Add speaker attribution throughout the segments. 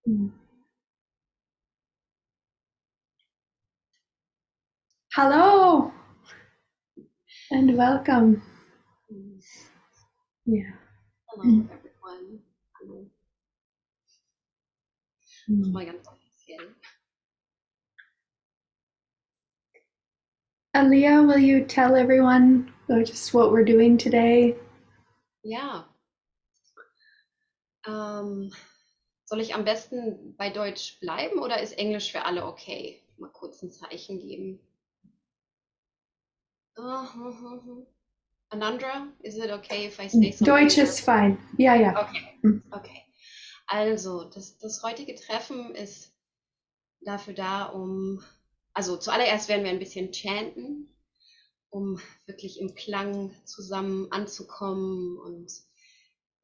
Speaker 1: Mm. Hello and welcome. Yeah.
Speaker 2: Hello everyone. Hallo. Nochmal ganz offiziell.
Speaker 1: Aleah, will you tell everyone just what we're doing today?
Speaker 2: Ja. Soll ich am besten bei Deutsch bleiben oder ist Englisch für alle okay? Mal kurz ein Zeichen geben. Anandra, is it okay if I say something?
Speaker 1: Deutsch is fine. Yeah, yeah.
Speaker 2: Okay, okay. Also, das heutige Treffen ist dafür da, also zuallererst werden wir ein bisschen chanten, um wirklich im Klang zusammen anzukommen und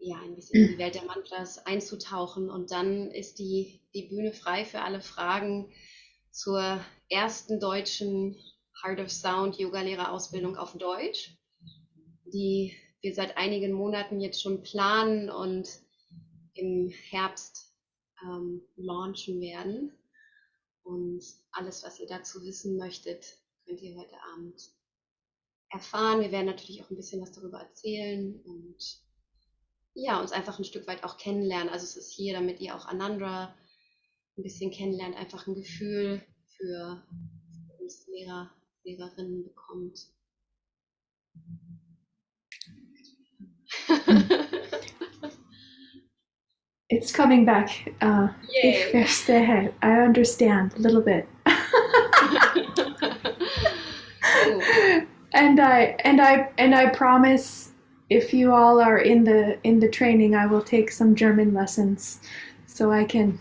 Speaker 2: ja, ein bisschen in die Welt der Mantras einzutauchen. Und dann ist die Bühne frei für alle Fragen zur ersten deutschen Heart of Sound Yoga-Lehrerausbildung auf Deutsch, die wir seit einigen Monaten jetzt schon planen und im Herbst launchen werden. Und alles, was ihr dazu wissen möchtet, könnt ihr heute Abend erfahren. Wir werden natürlich auch ein bisschen was darüber erzählen und ja, uns einfach ein Stück weit auch kennenlernen. Also es ist hier, damit ihr auch Anandra ein bisschen kennenlernt, einfach ein Gefühl für uns Lehrer, Lehrerinnen bekommt.
Speaker 1: It's coming back. Ich verstehe. I understand a little bit. And I promise, if you all are in the training, I will take some German lessons so I can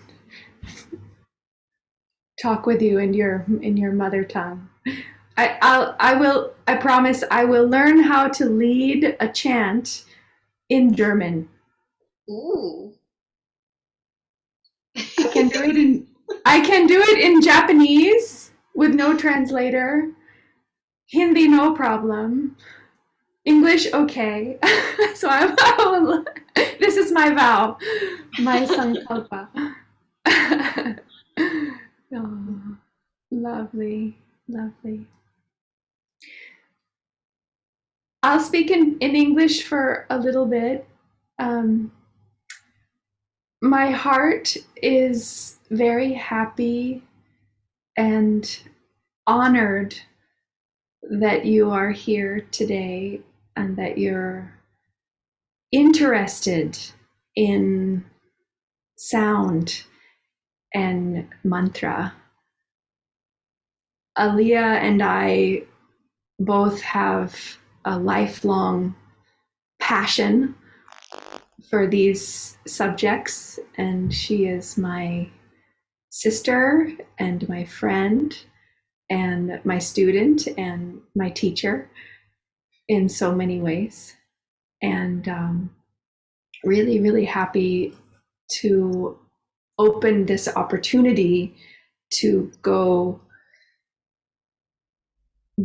Speaker 1: talk with you in your mother tongue. I promise I will learn how to lead a chant in German.
Speaker 2: Ooh.
Speaker 1: I can do it in Japanese with no translator. Hindi no problem. English okay. So this is my vow, my sankalpa. Oh, lovely, lovely. I'll speak in English for a little bit. My heart is very happy and honored that you are here today and that you're interested in sound and mantra. Aleah and I both have a lifelong passion for these subjects, and she is my sister and my friend and my student and my teacher in so many ways. And really, really happy to open this opportunity to go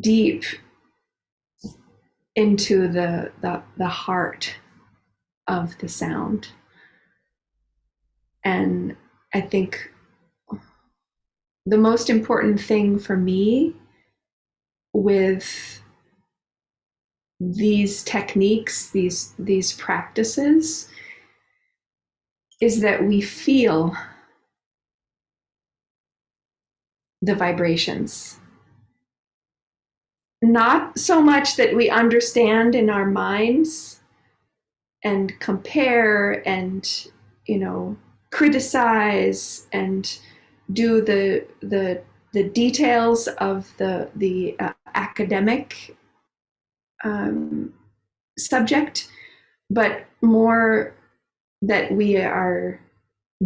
Speaker 1: deep into the heart of the sound. And I think the most important thing for me with these techniques, these practices, is that we feel the vibrations. Not so much that we understand in our minds and compare and, criticize and do the details of the academic subject, but more that we are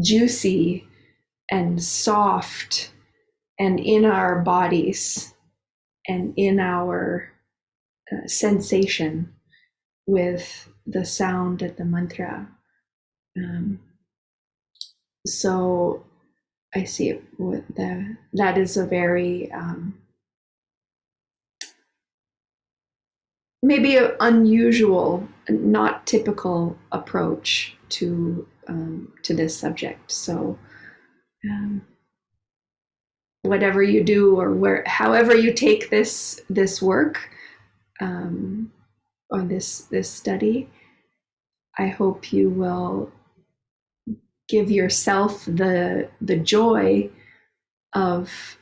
Speaker 1: juicy and soft and in our bodies and in our sensation with the sound of the mantra. So I see it with that is a very maybe an unusual, not typical approach to this subject. So whatever you do, or however you take this work, or this study, I hope you will give yourself the joy of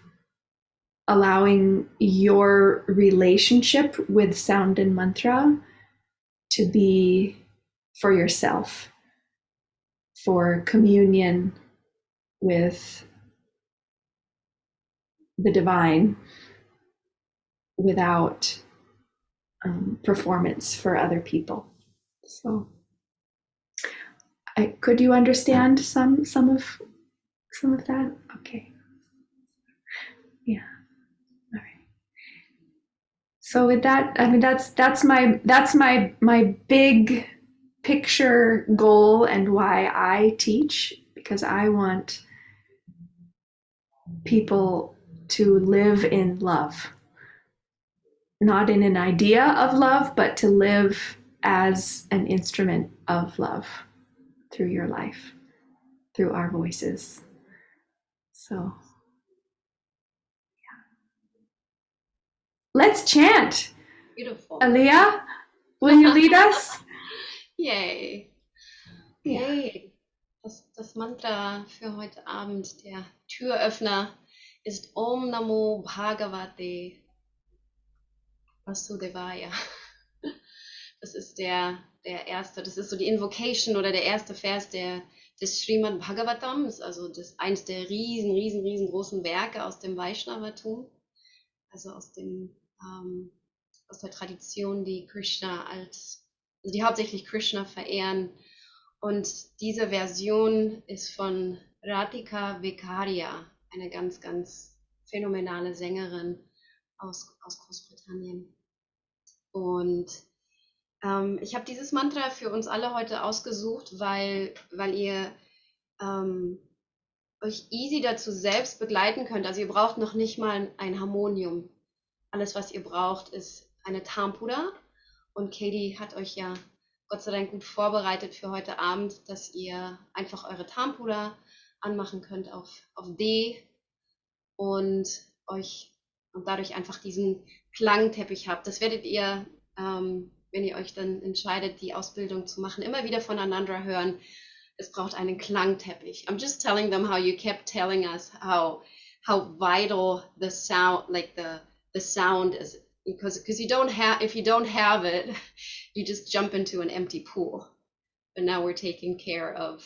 Speaker 1: allowing your relationship with sound and mantra to be for yourself, for communion with the divine, without performance for other people. So, could you understand some of that? Okay. Yeah. All right. So with that, I mean, that's my big picture goal, and why I teach, because I want people to live in love, not in an idea of love, but to live as an instrument of love through your life, through our voices. So let's chant.
Speaker 2: Beautiful.
Speaker 1: Aleah, will you lead us?
Speaker 2: Yay.
Speaker 1: Ja.
Speaker 2: Okay. Das Mantra für heute Abend, der Türöffner, ist Om Namo Bhagavate Vasudevaya. Das ist der erste, das ist so die Invocation oder der erste Vers des Srimad Bhagavatam, ist also eins der riesengroßen Werke aus dem Vaishnavatum, also aus der Tradition, die die hauptsächlich Krishna verehren. Und diese Version ist von Radhika Vekaria, eine ganz phänomenale Sängerin aus Großbritannien. Und ich habe dieses Mantra für uns alle heute ausgesucht, weil ihr euch easy dazu selbst begleiten könnt. Also ihr braucht noch nicht mal ein Harmonium. Alles, was ihr braucht, ist eine Tarnpuder. Und Katie hat euch ja Gott sei Dank gut vorbereitet für heute Abend, dass ihr einfach eure Tarnpuder anmachen könnt auf D und dadurch einfach diesen Klangteppich habt. Das werdet ihr, wenn ihr euch dann entscheidet, die Ausbildung zu machen, immer wieder von Anandra hören. Es braucht einen Klangteppich. I'm just telling them how you kept telling us how vital the sound, like the sound is, because if you don't have it, you just jump into an empty pool. But now we're taking care of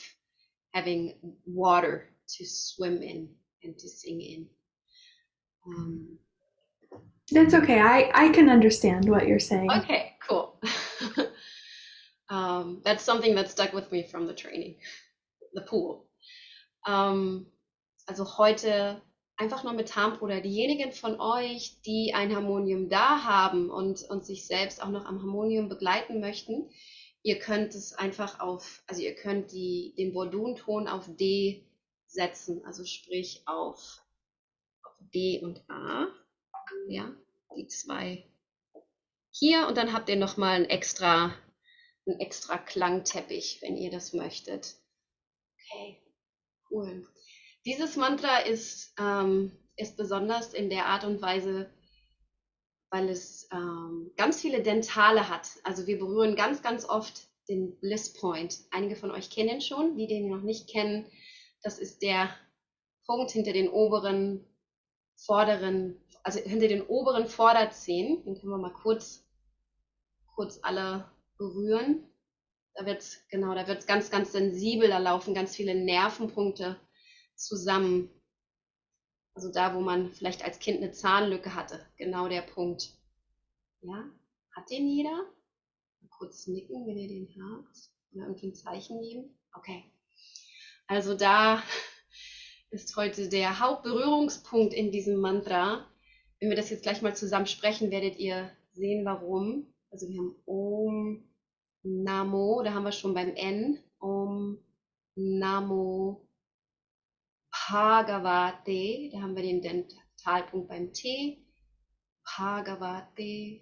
Speaker 2: having water to swim in and to sing in.
Speaker 1: That's okay. I can understand what you're saying.
Speaker 2: Okay, cool. That's something that stuck with me from the training, the pool. Also heute einfach nur mit Tarnpuder. Diejenigen von euch, die ein Harmonium da haben und sich selbst auch noch am Harmonium begleiten möchten, ihr könnt es einfach ihr könnt den Bordun-Ton auf D setzen, also sprich auf D und A, ja, die zwei hier, und dann habt ihr nochmal einen extra Klangteppich, wenn ihr das möchtet. Okay, cool. Dieses Mantra ist besonders in der Art und Weise, weil es ganz viele Dentale hat. Also wir berühren ganz oft den Bliss Point. Einige von euch kennen ihn schon, die den noch nicht kennen. Das ist der Punkt hinter den oberen Vorderzähnen. Den können wir mal kurz alle berühren. Da wird es ganz sensibel, da laufen ganz viele Nervenpunkte zusammen. Also da, wo man vielleicht als Kind eine Zahnlücke hatte, genau der Punkt. Ja, hat den jeder? Mal kurz nicken, wenn ihr den habt. Oder irgendwie ein Zeichen geben. Okay. Also da ist heute der Hauptberührungspunkt in diesem Mantra. Wenn wir das jetzt gleich mal zusammen sprechen, werdet ihr sehen, warum. Also wir haben Om Namo, da haben wir schon beim N. Om Namo Bhagavate, da haben wir den Dentalpunkt beim T. Bhagavate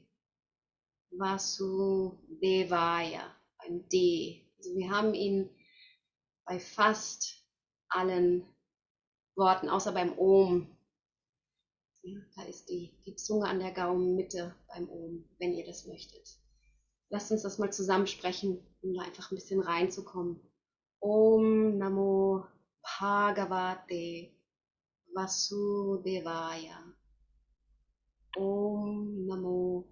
Speaker 2: Vasudevaya beim D. Also wir haben ihn bei fast allen Worten, außer beim Om. Ja, da ist die Zunge an der Gaumenmitte beim Om, wenn ihr das möchtet. Lasst uns das mal zusammensprechen, um da einfach ein bisschen reinzukommen. Om Namo Bhagavate Vasudevaya. Om Namo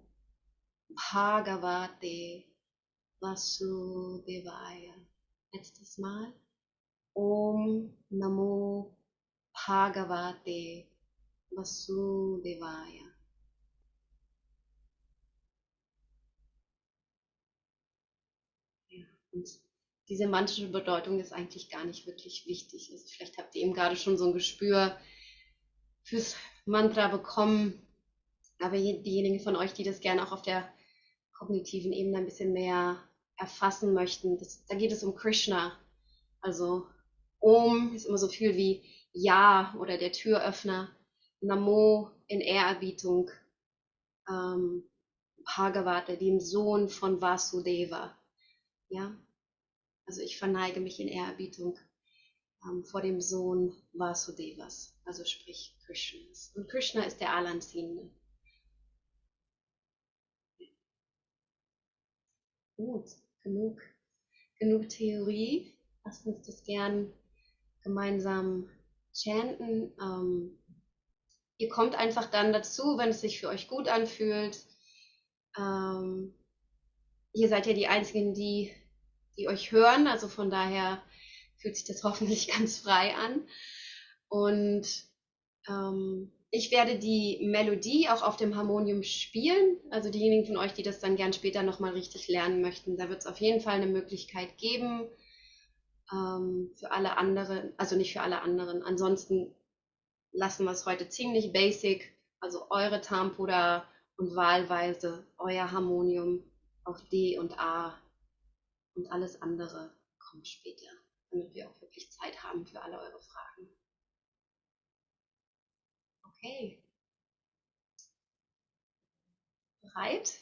Speaker 2: Bhagavate Vasudevaya. Letztes Mal. Om Namo Bhagavate Vasudevaya. Ja, und diese mantrische Bedeutung ist eigentlich gar nicht wirklich wichtig. Also vielleicht habt ihr eben gerade schon so ein Gespür fürs Mantra bekommen. Aber diejenigen von euch, die das gerne auch auf der kognitiven Ebene ein bisschen mehr erfassen möchten, da geht es um Krishna. Also Om ist immer so viel wie Ja oder der Türöffner. Namo in Ehrerbietung. Bhagavata, dem Sohn von Vasudeva. Ja, also ich verneige mich in Ehrerbietung vor dem Sohn Vasudevas, also sprich Krishnas. Und Krishna ist der Allanziehende. Gut, genug Theorie. Lasst uns das gern gemeinsam chanten. Ihr kommt einfach dann dazu, wenn es sich für euch gut anfühlt. Ihr seid ja die Einzigen, die euch hören, also von daher fühlt sich das hoffentlich ganz frei an. Und ich werde die Melodie auch auf dem Harmonium spielen. Also diejenigen von euch, die das dann gern später nochmal richtig lernen möchten, da wird es auf jeden Fall eine Möglichkeit geben. Für alle anderen, also nicht für alle anderen. Ansonsten lassen wir es heute ziemlich basic. Also eure Tampuda und wahlweise euer Harmonium auf D und A. Und alles andere kommt später, damit wir auch wirklich Zeit haben für alle eure Fragen. Okay. Bereit?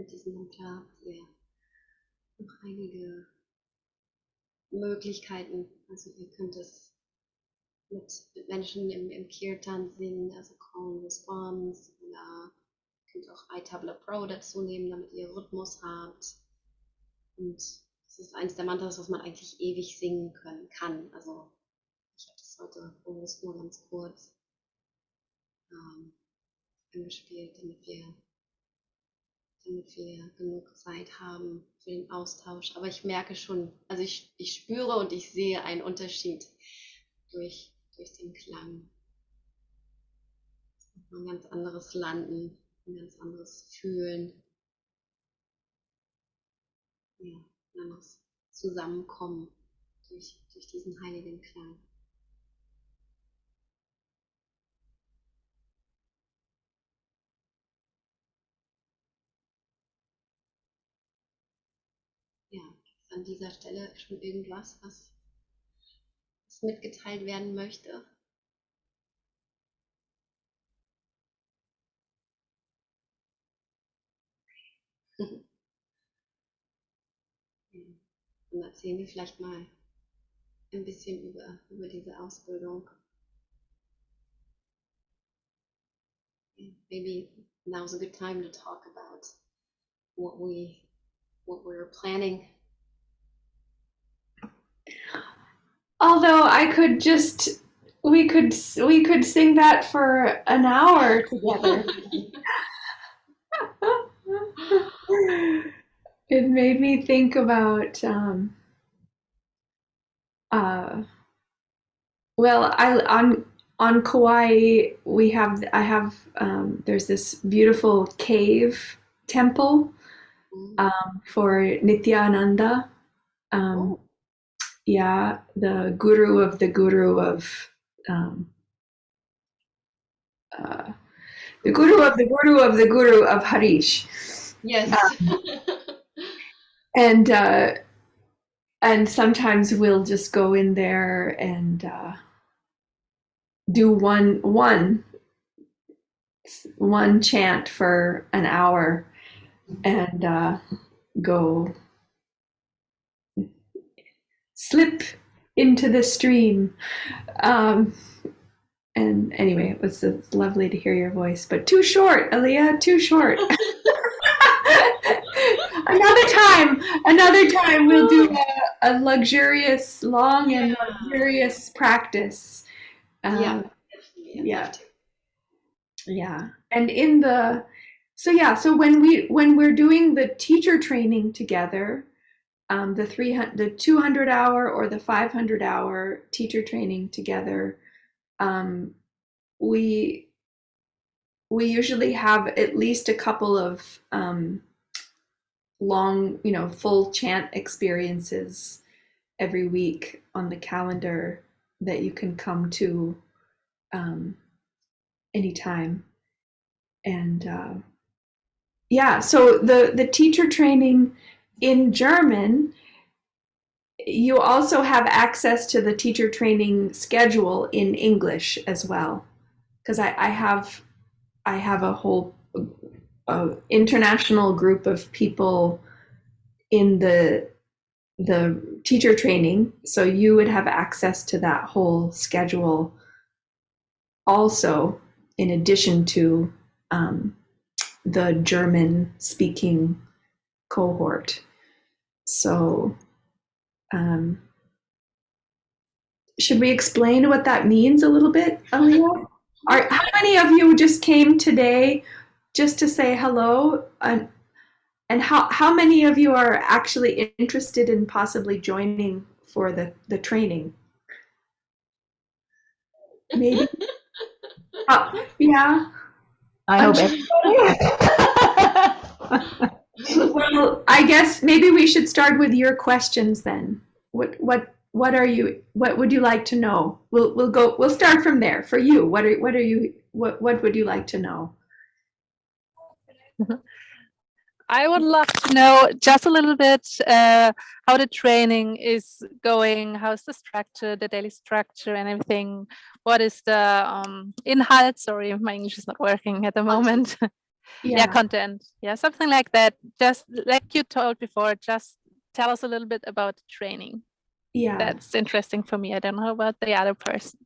Speaker 2: mit diesem Mantra ihr noch einige Möglichkeiten. Also ihr könnt es mit Menschen im Kirtan singen, also Call and Response, oder ihr könnt auch iTabla Pro dazu nehmen, damit ihr Rhythmus habt. Und das ist eins der Mantras, was man eigentlich ewig singen kann. Also ich habe das heute bewusst nur ganz kurz angespielt, damit wir genug Zeit haben für den Austausch. Aber ich merke schon, also ich spüre und ich sehe einen Unterschied durch den Klang. Ein ganz anderes Landen, ein ganz anderes Fühlen, ja, ein anderes Zusammenkommen durch diesen heiligen Klang. Ja, gibt es an dieser Stelle schon irgendwas, was mitgeteilt werden möchte? Dann erzählen wir vielleicht mal ein bisschen über diese Ausbildung. Maybe now's a good time to talk about what we're planning.
Speaker 1: Although we could sing that for an hour together. It made me think about well, on Kauai there's this beautiful cave temple for Nityananda. Yeah, the guru of the guru of the guru of the guru of the guru of Harish.
Speaker 2: Yes.
Speaker 1: And sometimes we'll just go in there and do one chant for an hour and go slip into the stream. And anyway, it's lovely to hear your voice, but too short, Aleah, too short. Another time we'll do a luxurious, long and luxurious practice. Yeah. And so when we're doing the teacher training together, the 200-hour or the 500-hour teacher training together, we usually have at least a couple of long, full chant experiences every week on the calendar that you can come to anytime. And so the teacher training in German, you also have access to the teacher training schedule in English as well, because I have a whole international group of people in the teacher training, so you would have access to that whole schedule also, in addition to the German speaking cohort. So should we explain what that means a little bit, Aleah? How many of you just came today just to say hello? And how many of you are actually interested in possibly joining for the training? Maybe. Yeah.
Speaker 3: I hope
Speaker 1: Well, I guess maybe we should start with your questions then. What would you like to know? We'll start from there. For you, what would you like to know?
Speaker 3: I would love to know just a little bit how the training is going, how's the structure, the daily structure and everything. What is the Inhalt? Sorry, my English is not working at the moment.
Speaker 1: Yeah.
Speaker 3: content. Yeah, something like that. Just like you told before, just tell us a little bit about the training.
Speaker 1: Yeah.
Speaker 3: That's interesting for me. I don't know about the other person.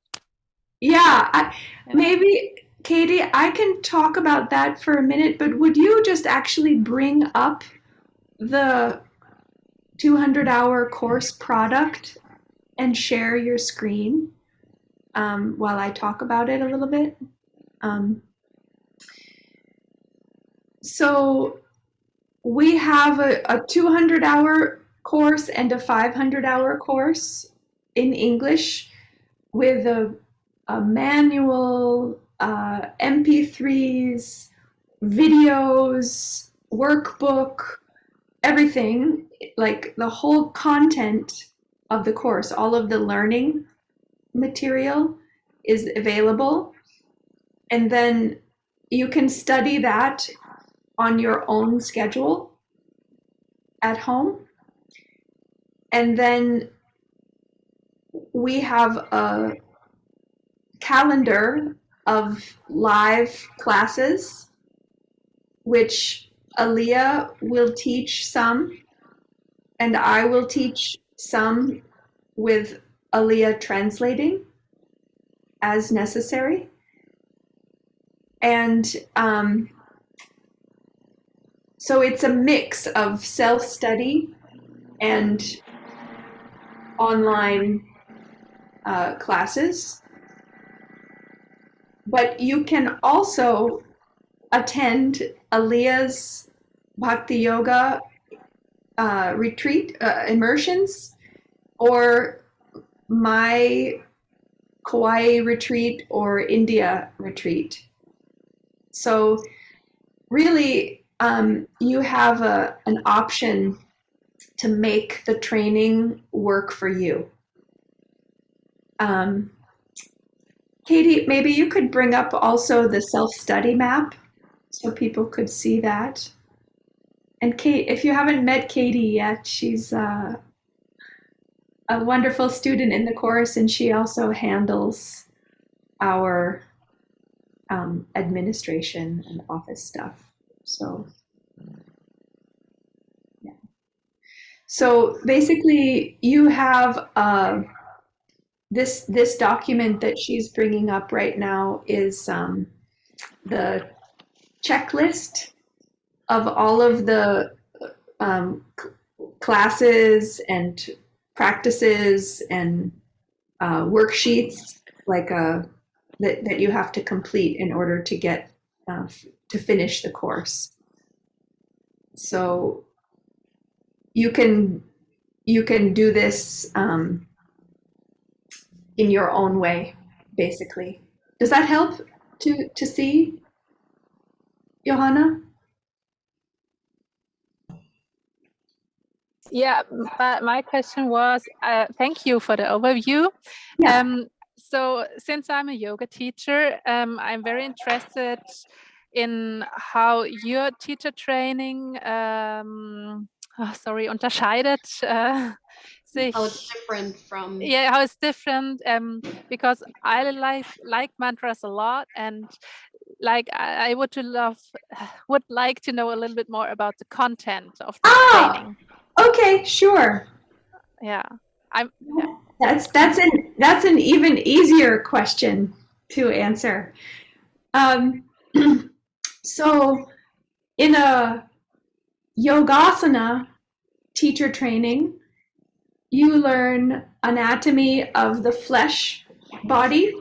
Speaker 1: Yeah. Maybe, Katie, I can talk about that for a minute, but would you just actually bring up the 200-hour course product and share your screen while I talk about it a little bit? So we have a 200-hour course and a 500-hour course in English with a manual, MP3s, videos, workbook, everything, like the whole content of the course, all of the learning material is available. And then you can study that on your own schedule at home. And then we have a calendar of live classes, which Aleah will teach some, and I will teach some with Aleah translating as necessary. And so it's a mix of self-study and online classes. But you can also attend Aleah's Bhakti Yoga retreat, immersions, or my Kauai retreat or India retreat. So really, you have an option to make the training work for you. Katie, maybe you could bring up also the self-study map so people could see that. And Kate, if you haven't met Katie yet, she's a wonderful student in the course, and she also handles our administration and office stuff. So, yeah. So basically, you have this document that she's bringing up right now is the checklist of all of the classes and practices and worksheets like that you have to complete in order to get to finish the course. So you can do this in your own way, basically. Does that help to see, Johanna?
Speaker 3: Yeah, my question was, thank you for the overview.
Speaker 1: Yeah.
Speaker 3: So since I'm a yoga teacher, I'm very interested in how your teacher training, unterscheidet sich.
Speaker 2: How it's different from.
Speaker 3: Yeah, how it's different, because I like mantras a lot, and like I would like to know a little bit more about the content of the training.
Speaker 1: Okay, sure.
Speaker 3: Yeah,
Speaker 1: That's an even easier question to answer. So in a yogasana teacher training, you learn anatomy of the flesh body,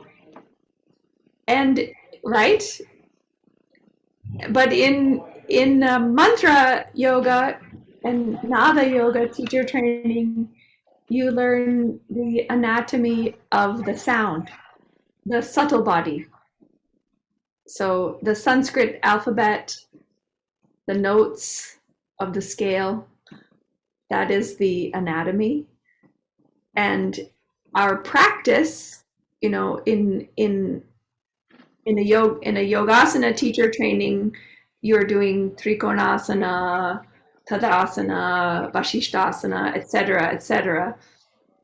Speaker 1: and right? But in mantra yoga and nada yoga teacher training, you learn the anatomy of the sound, the subtle body. So the Sanskrit alphabet, the notes of the scale, that is the anatomy. And our practice, you know, in a yogasana teacher training, you're doing trikonasana, tadasana, vashishtasana, etc.,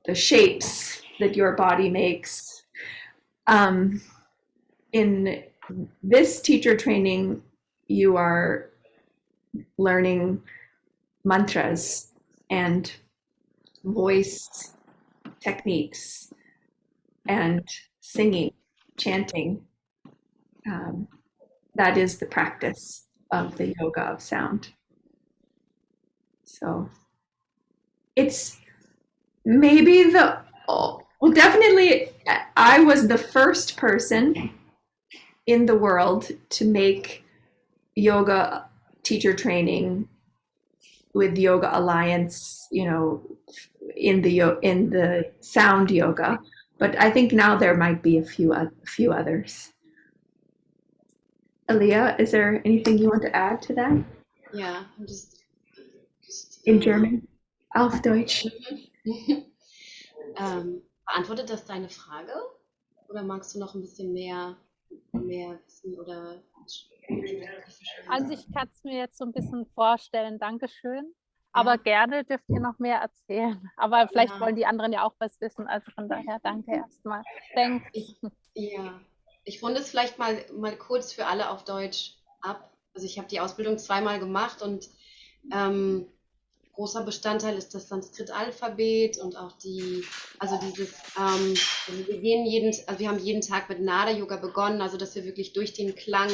Speaker 1: the shapes that your body makes. In this teacher training, you are learning mantras and voice techniques and singing, chanting. That is the practice of the yoga of sound. So it's maybe well, definitely I was the first person in the world to make yoga teacher training with Yoga Alliance, in the sound yoga. But I think now there might be a few others. Aleah, is there anything you want to add to that?
Speaker 2: Ja, just
Speaker 1: In German? Auf Deutsch.
Speaker 2: Beantwortet das deine Frage? Oder magst du noch ein bisschen mehr wissen oder?
Speaker 3: Also ich kann es mir jetzt so ein bisschen vorstellen, Dankeschön. Aber gerne dürft ihr noch mehr erzählen. Aber vielleicht wollen die anderen ja auch was wissen. Also von daher danke erstmal. Thanks.
Speaker 2: Ich runde es vielleicht mal kurz für alle auf Deutsch ab. Also ich habe die Ausbildung zweimal gemacht und großer Bestandteil ist das Sanskrit-Alphabet und auch wir haben jeden Tag mit Nada-Yoga begonnen, also dass wir wirklich durch den Klang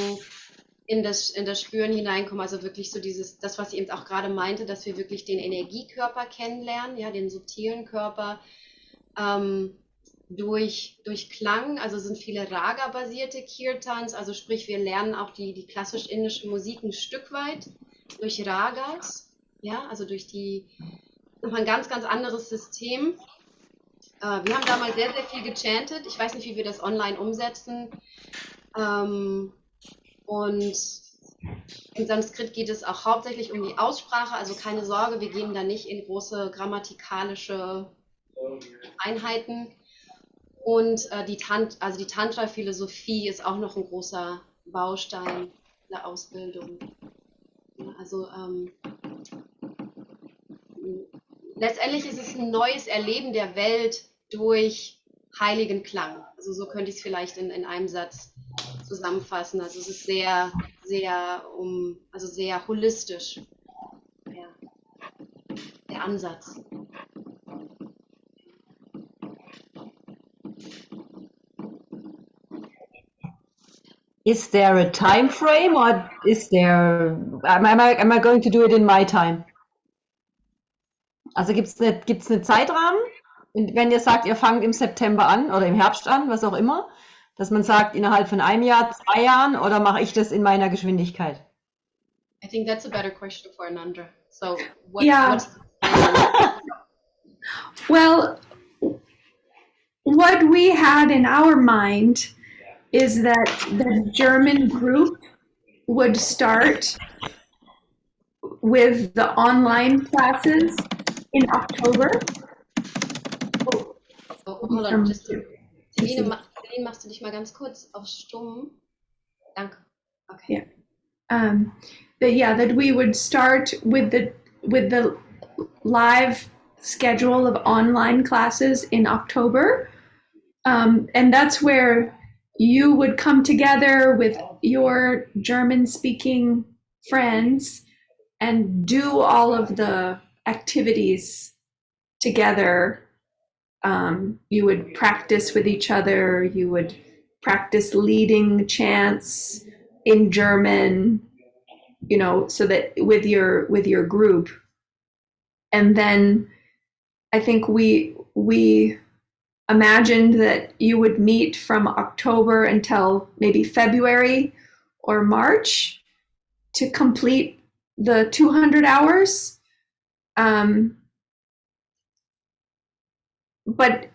Speaker 2: in das Spüren hineinkommen, also wirklich so das, was sie eben auch gerade meinte, dass wir wirklich den Energiekörper kennenlernen, ja, den subtilen Körper, durch Klang, also sind viele Raga-basierte Kirtans, also sprich, wir lernen auch die klassisch indische Musik ein Stück weit durch Ragas, ja, also durch ein ganz, ganz anderes System. Wir haben damals sehr, sehr viel gechantet. Ich weiß nicht, wie wir das online umsetzen. Und im Sanskrit geht es auch hauptsächlich um die Aussprache, also keine Sorge, wir gehen da nicht in große grammatikalische Einheiten. Und die Tantra-Philosophie ist auch noch ein großer Baustein der Ausbildung. Also letztendlich ist es ein neues Erleben der Welt durch heiligen Klang. Also so könnte ich es vielleicht in einem Satz zusammenfassen. Also es ist sehr, sehr sehr holistisch, der Ansatz.
Speaker 4: Is there a time frame or am I going to do it in my time? Also gibt's eine Zeitrahmen? Und wenn ihr sagt, ihr fangt im September an oder im Herbst an, was auch immer, dass man sagt, innerhalb von einem Jahr, 2 Jahren, oder mache ich das in meiner Geschwindigkeit?
Speaker 2: I think that's a better question for Anandra. So
Speaker 1: Well, what we had in our mind is that the German group would start with the online classes in October.
Speaker 2: Hold on, Celine, machst du dich mal ganz kurz auf stumm? Danke. Okay.
Speaker 1: Yeah. That we would start with the live schedule of online classes in October, and that's where you would come together with your German-speaking friends and do all of the activities together. You would practice with each other. You would practice leading chants in German, so that with your group. And then I think we imagined that you would meet from October until maybe February or March to complete the 200 hours. But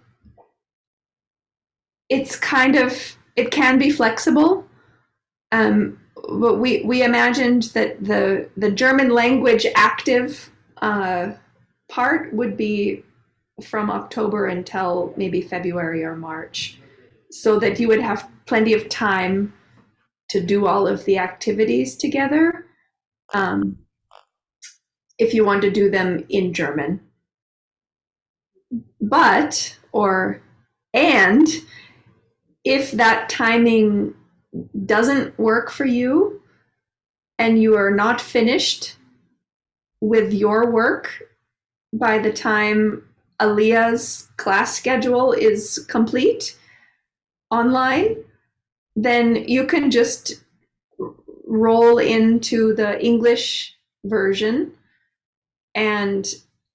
Speaker 1: it can be flexible. But we imagined that the German language active part would be from October until maybe February or March, so that you would have plenty of time to do all of the activities together, if you want to do them in German. And if that timing doesn't work for you and you are not finished with your work by the time Aleah's class schedule is complete online, then you can just roll into the English version, and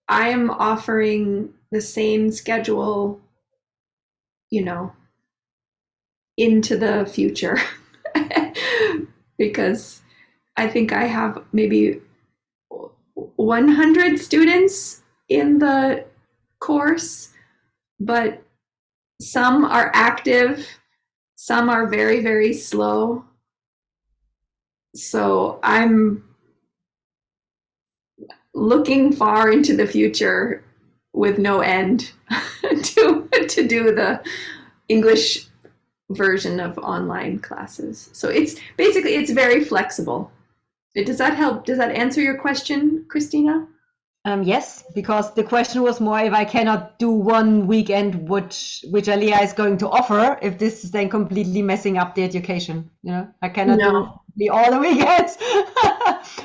Speaker 1: I am offering the same schedule, into the future because I think I have maybe 100 students in the course, but some are active, some are very, very slow. So I'm looking far into the future with no end to do the English version of online classes. So it's very flexible. Does that help? Does that answer your question, Christina?
Speaker 4: Yes, because the question was more if I cannot do one weekend, which Aleah is going to offer, if this is then completely messing up the education. I cannot do all the weekends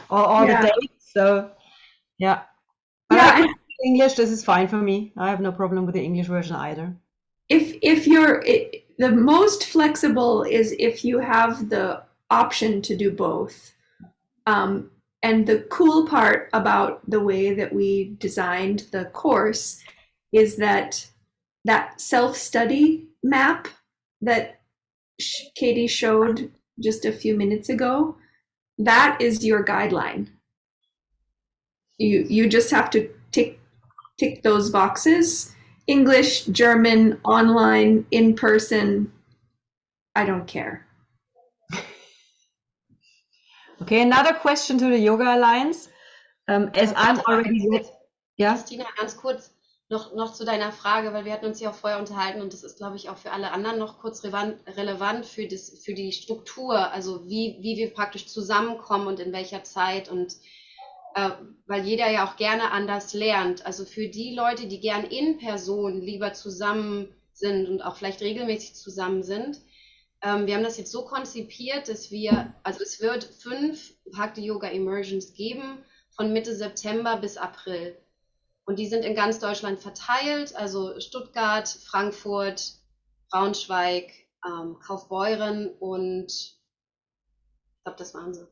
Speaker 4: or all the days. So, yeah. But I can do English, this is fine for me. I have no problem with the English version either.
Speaker 1: If you're the most flexible is if you have the option to do both. And the cool part about the way that we designed the course is that self-study map that Katie showed just a few minutes ago, that is your guideline. You just have to tick those boxes. English, German, online, in person, I don't care.
Speaker 4: Okay, another question to the Yoga Alliance. As I'm already
Speaker 2: Christina, ganz kurz noch zu deiner Frage, weil wir hatten uns ja auch vorher unterhalten und das ist, glaube ich, auch für alle anderen noch kurz relevant für die Struktur, also wie wir praktisch zusammenkommen und in welcher Zeit und weil jeder ja auch gerne anders lernt. Also für die Leute, die gern in Person lieber zusammen sind und auch vielleicht regelmäßig zusammen sind, wir haben das jetzt so konzipiert, dass es wird 5 Bhakti Yoga Immersions geben, von Mitte September bis April. Und die sind in ganz Deutschland verteilt, also Stuttgart, Frankfurt, Braunschweig, Kaufbeuren und ich glaube, das waren sie.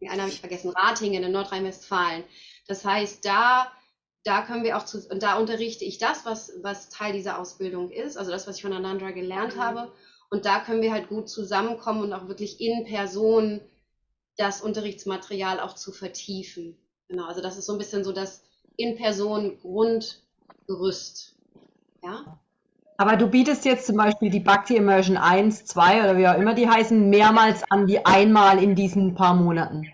Speaker 2: Einen habe ich vergessen, Ratingen in Nordrhein-Westfalen. Das heißt, da können wir auch und da unterrichte ich das, was Teil dieser Ausbildung ist, also das, was ich von Anandra gelernt habe. Und da können wir halt gut zusammenkommen und auch wirklich in Person das Unterrichtsmaterial auch zu vertiefen. Genau, also das ist so ein bisschen so das In-Person-Grundgerüst. Ja?
Speaker 4: Aber du bietest jetzt zum Beispiel die Bhakti Immersion 1, 2 oder wie auch immer die heißen, mehrmals an wie einmal in diesen paar Monaten.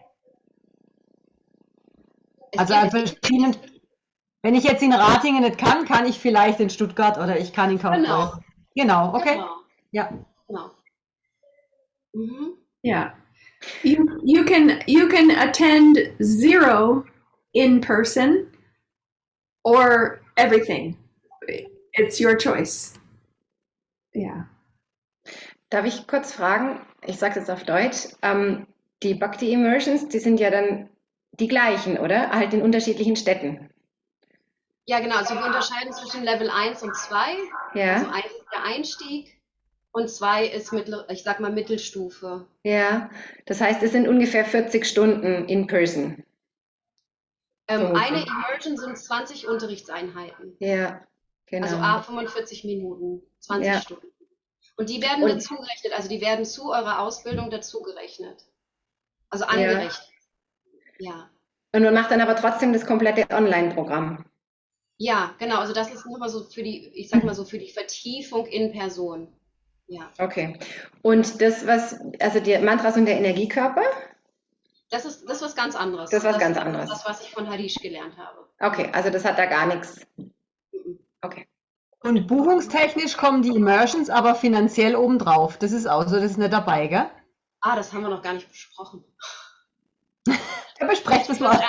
Speaker 4: Also verschiedenen, wenn ich jetzt in Ratingen nicht kann ich vielleicht in Stuttgart oder ich kann in Kaufbeuren. Genau, okay.
Speaker 2: Genau.
Speaker 4: Ja.
Speaker 2: Genau. Mhm.
Speaker 1: Yeah. You can attend 0 in person or everything. It's your choice. Yeah.
Speaker 5: Darf ich kurz fragen, ich sage es jetzt auf Deutsch, die Bhakti Immersions, die sind ja dann die gleichen, oder? Halt in unterschiedlichen Städten.
Speaker 2: Ja, genau, also wir unterscheiden zwischen Level 1 und 2.
Speaker 5: Ja.
Speaker 2: Also 1 ist der Einstieg und 2 ist Mittelstufe.
Speaker 5: Ja, das heißt, es sind ungefähr 40 Stunden in person.
Speaker 2: Eine Immersion sind 20 Unterrichtseinheiten.
Speaker 5: Ja, genau.
Speaker 2: Also 45 Minuten, 20 Stunden. Und die werden dazugerechnet, also die werden zu eurer Ausbildung dazugerechnet. Also angerechnet. Ja.
Speaker 5: Und man macht dann aber trotzdem das komplette Online-Programm.
Speaker 2: Ja, genau. Also das ist nochmal so für die, ich sag mal so, für die Vertiefung in Person. Ja.
Speaker 5: Okay. Und also die Mantras und der Energiekörper?
Speaker 2: Das ist was ganz anderes.
Speaker 5: Das ist was ganz anderes.
Speaker 2: Das, was ich von Harish gelernt habe.
Speaker 5: Okay, also das hat da gar nichts. Okay.
Speaker 4: Und buchungstechnisch kommen die Immersions aber finanziell obendrauf. Das ist auch so, das ist nicht dabei, gell?
Speaker 2: Ah, das haben wir noch gar nicht besprochen.
Speaker 4: Ja, besprecht das mal.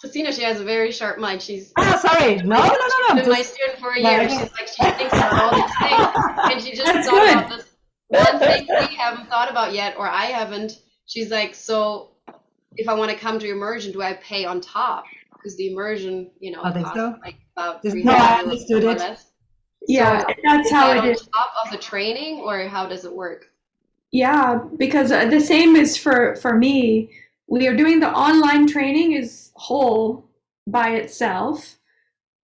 Speaker 2: Christina, she has a very sharp mind. She's
Speaker 4: sorry. No.
Speaker 2: She's been my student for a year. She's like, she thinks about all these things, and she just thought about this one thing we haven't thought about yet, or I haven't. she's like, so if I want to come to immersion, do I pay on top? Because the immersion,
Speaker 4: I think
Speaker 2: costs
Speaker 4: so.
Speaker 2: like about
Speaker 4: No,
Speaker 2: 300
Speaker 4: I
Speaker 2: euros
Speaker 4: understood
Speaker 2: more or
Speaker 4: it.
Speaker 2: less.
Speaker 1: Yeah,
Speaker 2: So
Speaker 1: that's
Speaker 2: is
Speaker 1: how
Speaker 2: that
Speaker 1: it
Speaker 2: on
Speaker 1: is.
Speaker 2: top of the training, or how does it work?
Speaker 1: Yeah, because the same is for me. We are doing the online training is whole by itself,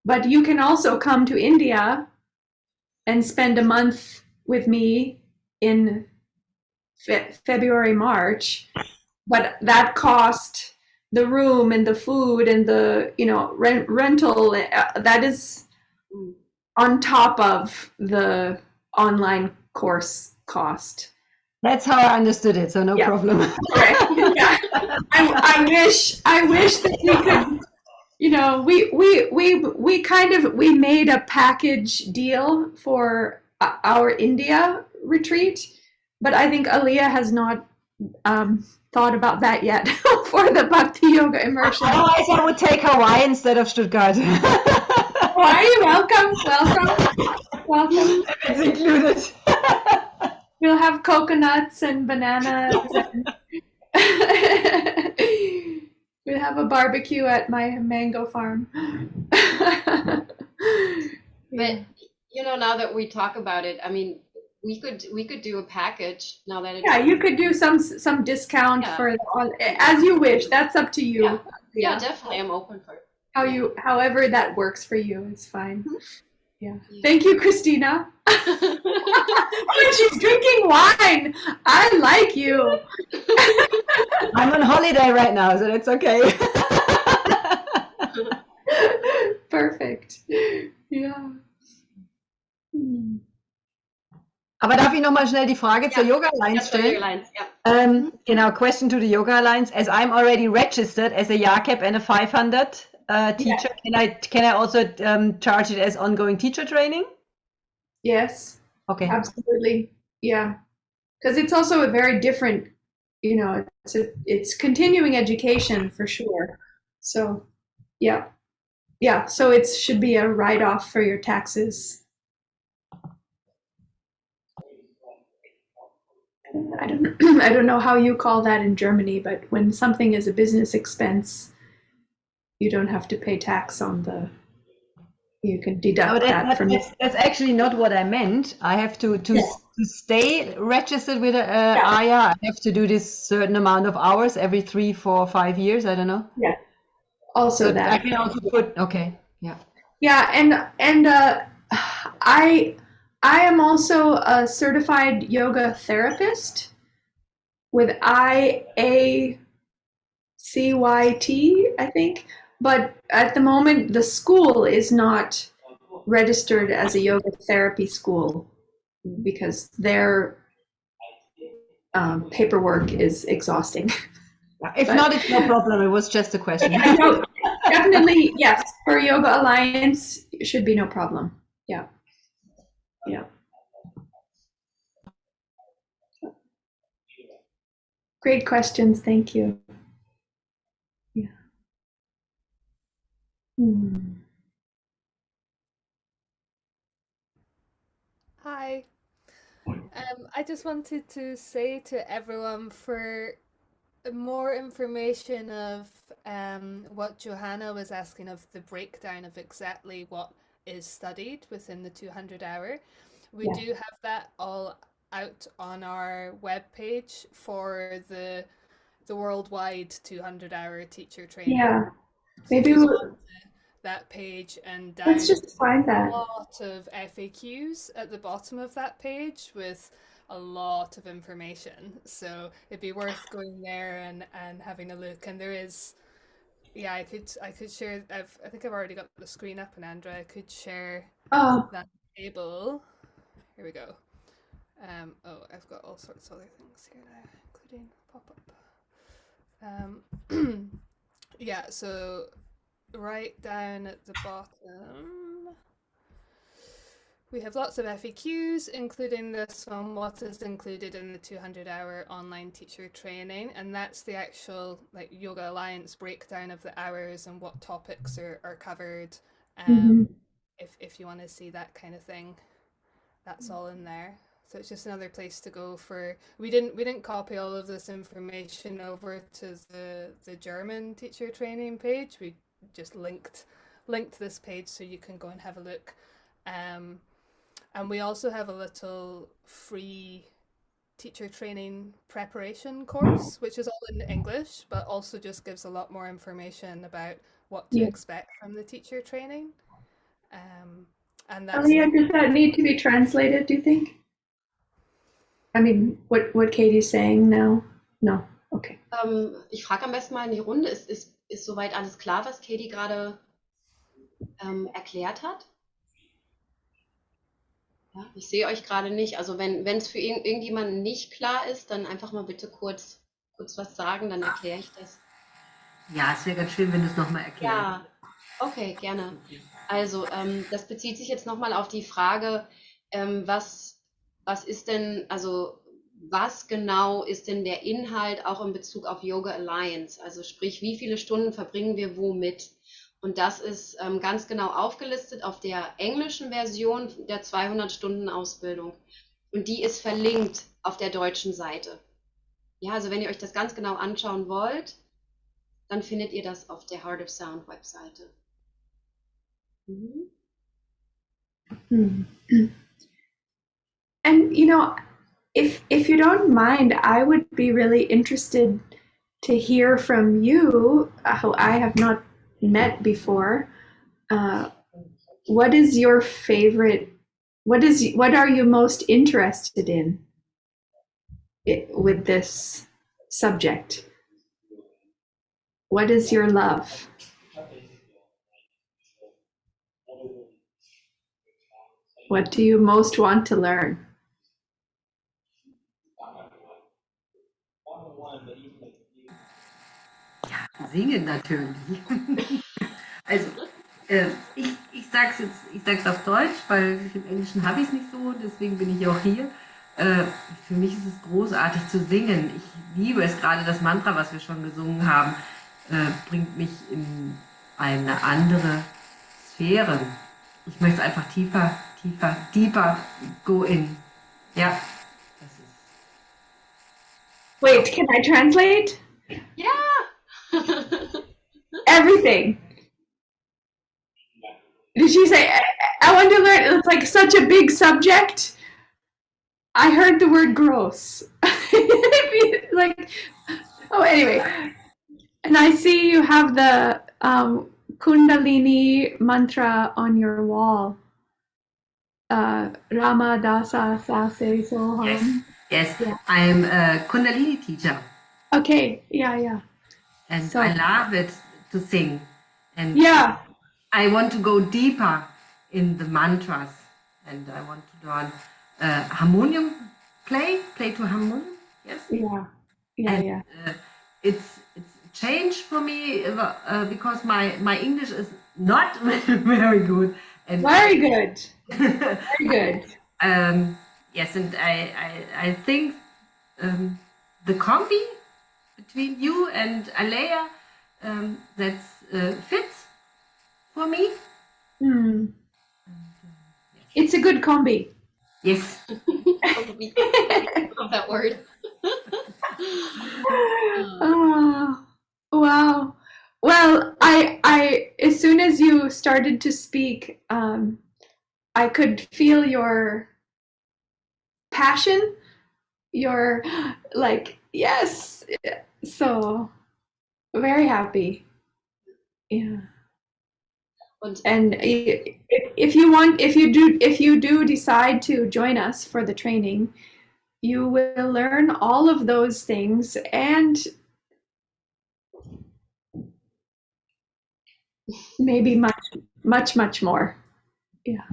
Speaker 1: but you can also come to India and spend a month with me in February, March, but that cost the room and the food and the rental that is
Speaker 2: Mm.
Speaker 1: on top of the online course cost.
Speaker 4: That's how I understood it, so no
Speaker 1: Yeah.
Speaker 4: problem.
Speaker 1: Correct. Yeah. I wish that we could, we made a package deal for our India retreat, but I think Aleah has not thought about that yet for the Bhakti Yoga immersion.
Speaker 4: Otherwise, I would take Hawaii instead of Stuttgart.
Speaker 1: Hawaii, welcome.
Speaker 4: It's included.
Speaker 1: We'll have coconuts and bananas. We'll have a barbecue at my mango farm.
Speaker 2: But now that we talk about it, I mean, we could do a package now that it's
Speaker 1: Yeah, you could do some discount for as you wish. That's up to you.
Speaker 2: Yeah, definitely. I'm open for it.
Speaker 1: However that works for you is fine. Yeah. Thank you, Christina. Oh, she's drinking wine. I like you.
Speaker 4: I'm on holiday right now, so that's okay.
Speaker 1: Perfect. Ja.
Speaker 4: Aber darf ich noch mal schnell die Frage zur Yoga Alliance stellen? Genau, question to the Yoga Alliance. As I'm already registered as a YACEP and a 500 teacher, can I also charge it as ongoing teacher training?
Speaker 1: Yes.
Speaker 4: Okay.
Speaker 1: Absolutely. Yeah. Because it's also a very different, it's continuing education for sure. So, yeah. Yeah. So it should be a write-off for your taxes. I don't know how you call that in Germany, but when something is a business expense, you don't have to pay tax on you can deduct that from it.
Speaker 4: That's actually not what I meant. I have to stay registered with Aleah. I have to do this certain amount of hours every 3, 4, 5 years. I don't know.
Speaker 1: Yeah. Also
Speaker 4: so
Speaker 1: that.
Speaker 4: I can also put, okay. Yeah.
Speaker 1: Yeah. And I am also a certified yoga therapist with IACYT, I think. But at the moment, the school is not registered as a yoga therapy school because their paperwork is exhausting.
Speaker 4: If not, it's no problem. It was just a question.
Speaker 1: Definitely, yes. For Yoga Alliance, it should be no problem. Yeah. Yeah. Great questions. Thank you. Yeah.
Speaker 6: Hi. I just wanted to say to everyone for more information of what Johanna was asking of the breakdown of exactly what is studied within the 200 hour. We do have that all out on our webpage for the worldwide 200 hour teacher training.
Speaker 1: Yeah.
Speaker 6: So
Speaker 1: Maybe
Speaker 6: that page and down
Speaker 1: let's just find that.
Speaker 6: a lot of FAQs at the bottom of that page with a lot of information. So it'd be worth going there and having a look. And there is, I could share. I think I've already got the screen up, Anandra. I could share that table. Here we go. I've got all sorts of other things here now, including pop up. So right down at the bottom, we have lots of FAQs, including this one, what is included in the 200 hour online teacher training. And that's the actual Yoga Alliance breakdown of the hours and what topics are covered. If you want to see that kind of thing, that's all in there. So it's just another place to go for. We didn't copy all of this information over to the German teacher training page. We just linked this page so you can go and have a look. And we also have a little free teacher training preparation course, which is all in English, but also just gives a lot more information about what to
Speaker 1: Yeah.
Speaker 6: expect from the teacher training. And that's
Speaker 1: Aleah, does that need to be translated, do you think? I mean, what Katie's saying now? No. Okay.
Speaker 2: Ich frage am besten mal in die Runde, ist soweit alles klar, was Katie gerade erklärt hat? Ja, ich sehe euch gerade nicht. Also wenn es für irgendjemanden nicht klar ist, dann einfach mal bitte kurz was sagen, dann erkläre ich das.
Speaker 4: Ja, es wäre ganz schön, wenn du es nochmal erklärst.
Speaker 2: Ja, okay, gerne. Also das bezieht sich jetzt nochmal auf die Frage, was ist denn, also was genau ist denn der Inhalt auch in Bezug auf Yoga Alliance? Also sprich, wie viele Stunden verbringen wir womit? Und das ist ganz genau aufgelistet auf der englischen Version der 200-Stunden-Ausbildung. Und die ist verlinkt auf der deutschen Seite. Ja, also wenn ihr euch das ganz genau anschauen wollt, dann findet ihr das auf der Heart of Sound Webseite. Mhm.
Speaker 1: And if you don't mind, I would be really interested to hear from you, who I have not met before. What is your favorite? What are you most interested in with this subject? What is your love? What do you most want to learn?
Speaker 4: Singen natürlich. Also, ich sag's auf Deutsch, weil im Englischen habe ich es nicht so, deswegen bin ich auch hier. Für mich ist es großartig zu singen. Ich liebe es, gerade das Mantra, was wir schon gesungen haben, bringt mich in eine andere Sphäre. Ich möchte einfach deeper go in. Ja, das ist.
Speaker 1: Wait, can I translate?
Speaker 2: Ja!
Speaker 1: Everything. Did she say, I want to learn, it's like such a big subject. I heard the word gross. Like, oh, anyway. And I see you have the Kundalini mantra on your wall. Rama Dasa Sase Soham.
Speaker 4: Yes,
Speaker 1: Yeah.
Speaker 4: I'm a Kundalini teacher.
Speaker 1: Okay, yeah.
Speaker 4: And
Speaker 1: So-
Speaker 4: I love it to sing. And
Speaker 1: Yeah.
Speaker 4: I want to go deeper in the mantras. And I want to learn harmonium play to harmonium. Yes.
Speaker 1: Yeah.
Speaker 4: It's change for me because my English is not very good. And
Speaker 1: Very good. Very good.
Speaker 4: yes, and I think the combi between you and Aleah that fits for me.
Speaker 1: It's a good combi.
Speaker 4: Yes.
Speaker 2: Love that word.
Speaker 1: Oh, wow. Well, I as soon as you started to speak, I could feel your passion, your like, yes. So very happy. Yeah.
Speaker 2: Und
Speaker 1: And if you do decide to join us for the training, you will learn all of those things and maybe much more. Yeah.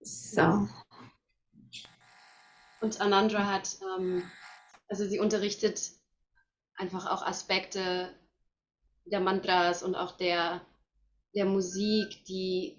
Speaker 1: So.
Speaker 2: Und Anandra hat, also sie unterrichtet einfach auch Aspekte der Mantras und auch der Musik,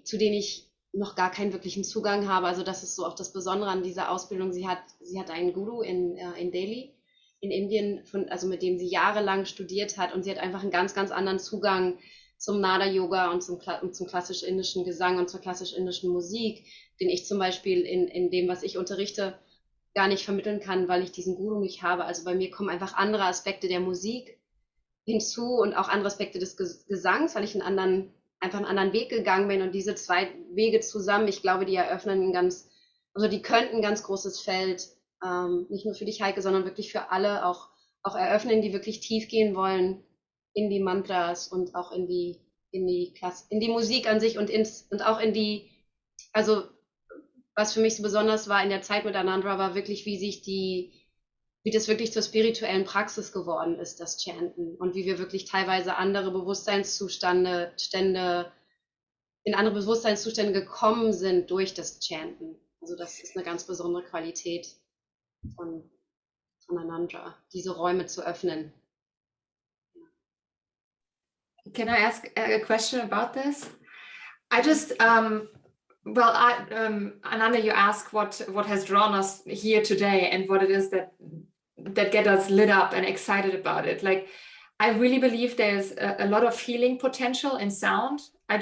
Speaker 2: zu denen ich noch gar keinen wirklichen Zugang habe. Also das ist so auch das Besondere an dieser Ausbildung. Sie hat einen Guru in Delhi, in Indien, also mit dem sie jahrelang studiert hat, und sie hat einfach einen ganz, ganz anderen Zugang zum Nada-Yoga und zum klassisch-indischen Gesang und zur klassisch-indischen Musik. den ich zum Beispiel in dem, was ich unterrichte, gar nicht vermitteln kann, weil ich diesen Guru nicht habe. Also bei mir kommen einfach andere Aspekte der Musik hinzu und auch andere Aspekte des Gesangs, weil ich einfach einen anderen Weg gegangen bin, und diese zwei Wege zusammen, ich glaube, die eröffnen die könnten ein ganz großes Feld, nicht nur für dich, Heike, sondern wirklich für alle auch eröffnen, die wirklich tief gehen wollen in die Mantras und auch in die Musik an sich und auch also was für mich so besonders war in der Zeit mit Anandra, war wirklich, wie das wirklich zur spirituellen Praxis geworden ist, das Chanten, und wie wir wirklich teilweise in andere Bewusstseinszustände gekommen sind durch das Chanten. Also das ist eine ganz besondere Qualität von Anandra, diese Räume zu öffnen.
Speaker 7: Can I ask a question about this? I just, Ananda, you asked what has drawn us here today and what it is that get us lit up and excited about it. Like, I really believe there's a lot of healing potential in sound. I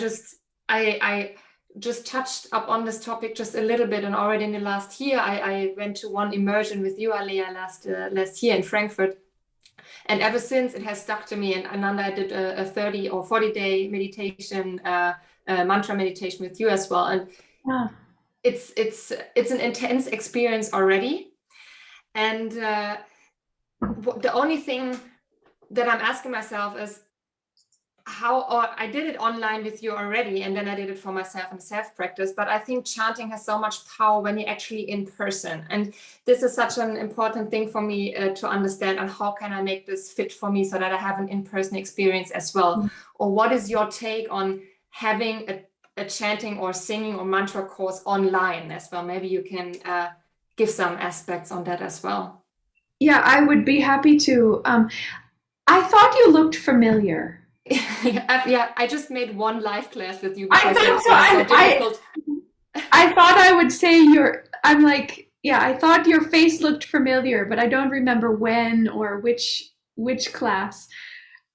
Speaker 7: just touched up on this topic just a little bit, and already in the last year, I went to one immersion with you, Aleah, last year in Frankfurt. And ever since, it has stuck to me. And Ananda did a 30 or 40-day meditation, mantra meditation with you as well. And
Speaker 1: Yeah.
Speaker 7: it's an intense experience already. And the only thing that I'm asking myself is I did it online with you already, and then I did it for myself in self-practice. But I think chanting has so much power when you're actually in person. And this is such an important thing for me to understand. And how can I make this fit for me so that I have an in-person experience as well? Mm-hmm. Or what is your take on having a chanting or singing or mantra course online as well? Maybe you can give some aspects on that as well.
Speaker 1: Yeah, I would be happy to. I thought you looked familiar.
Speaker 7: Yeah, I just made one live class with you.
Speaker 1: I thought so. I thought I would say I'm like, yeah, I thought your face looked familiar, but I don't remember when or which class.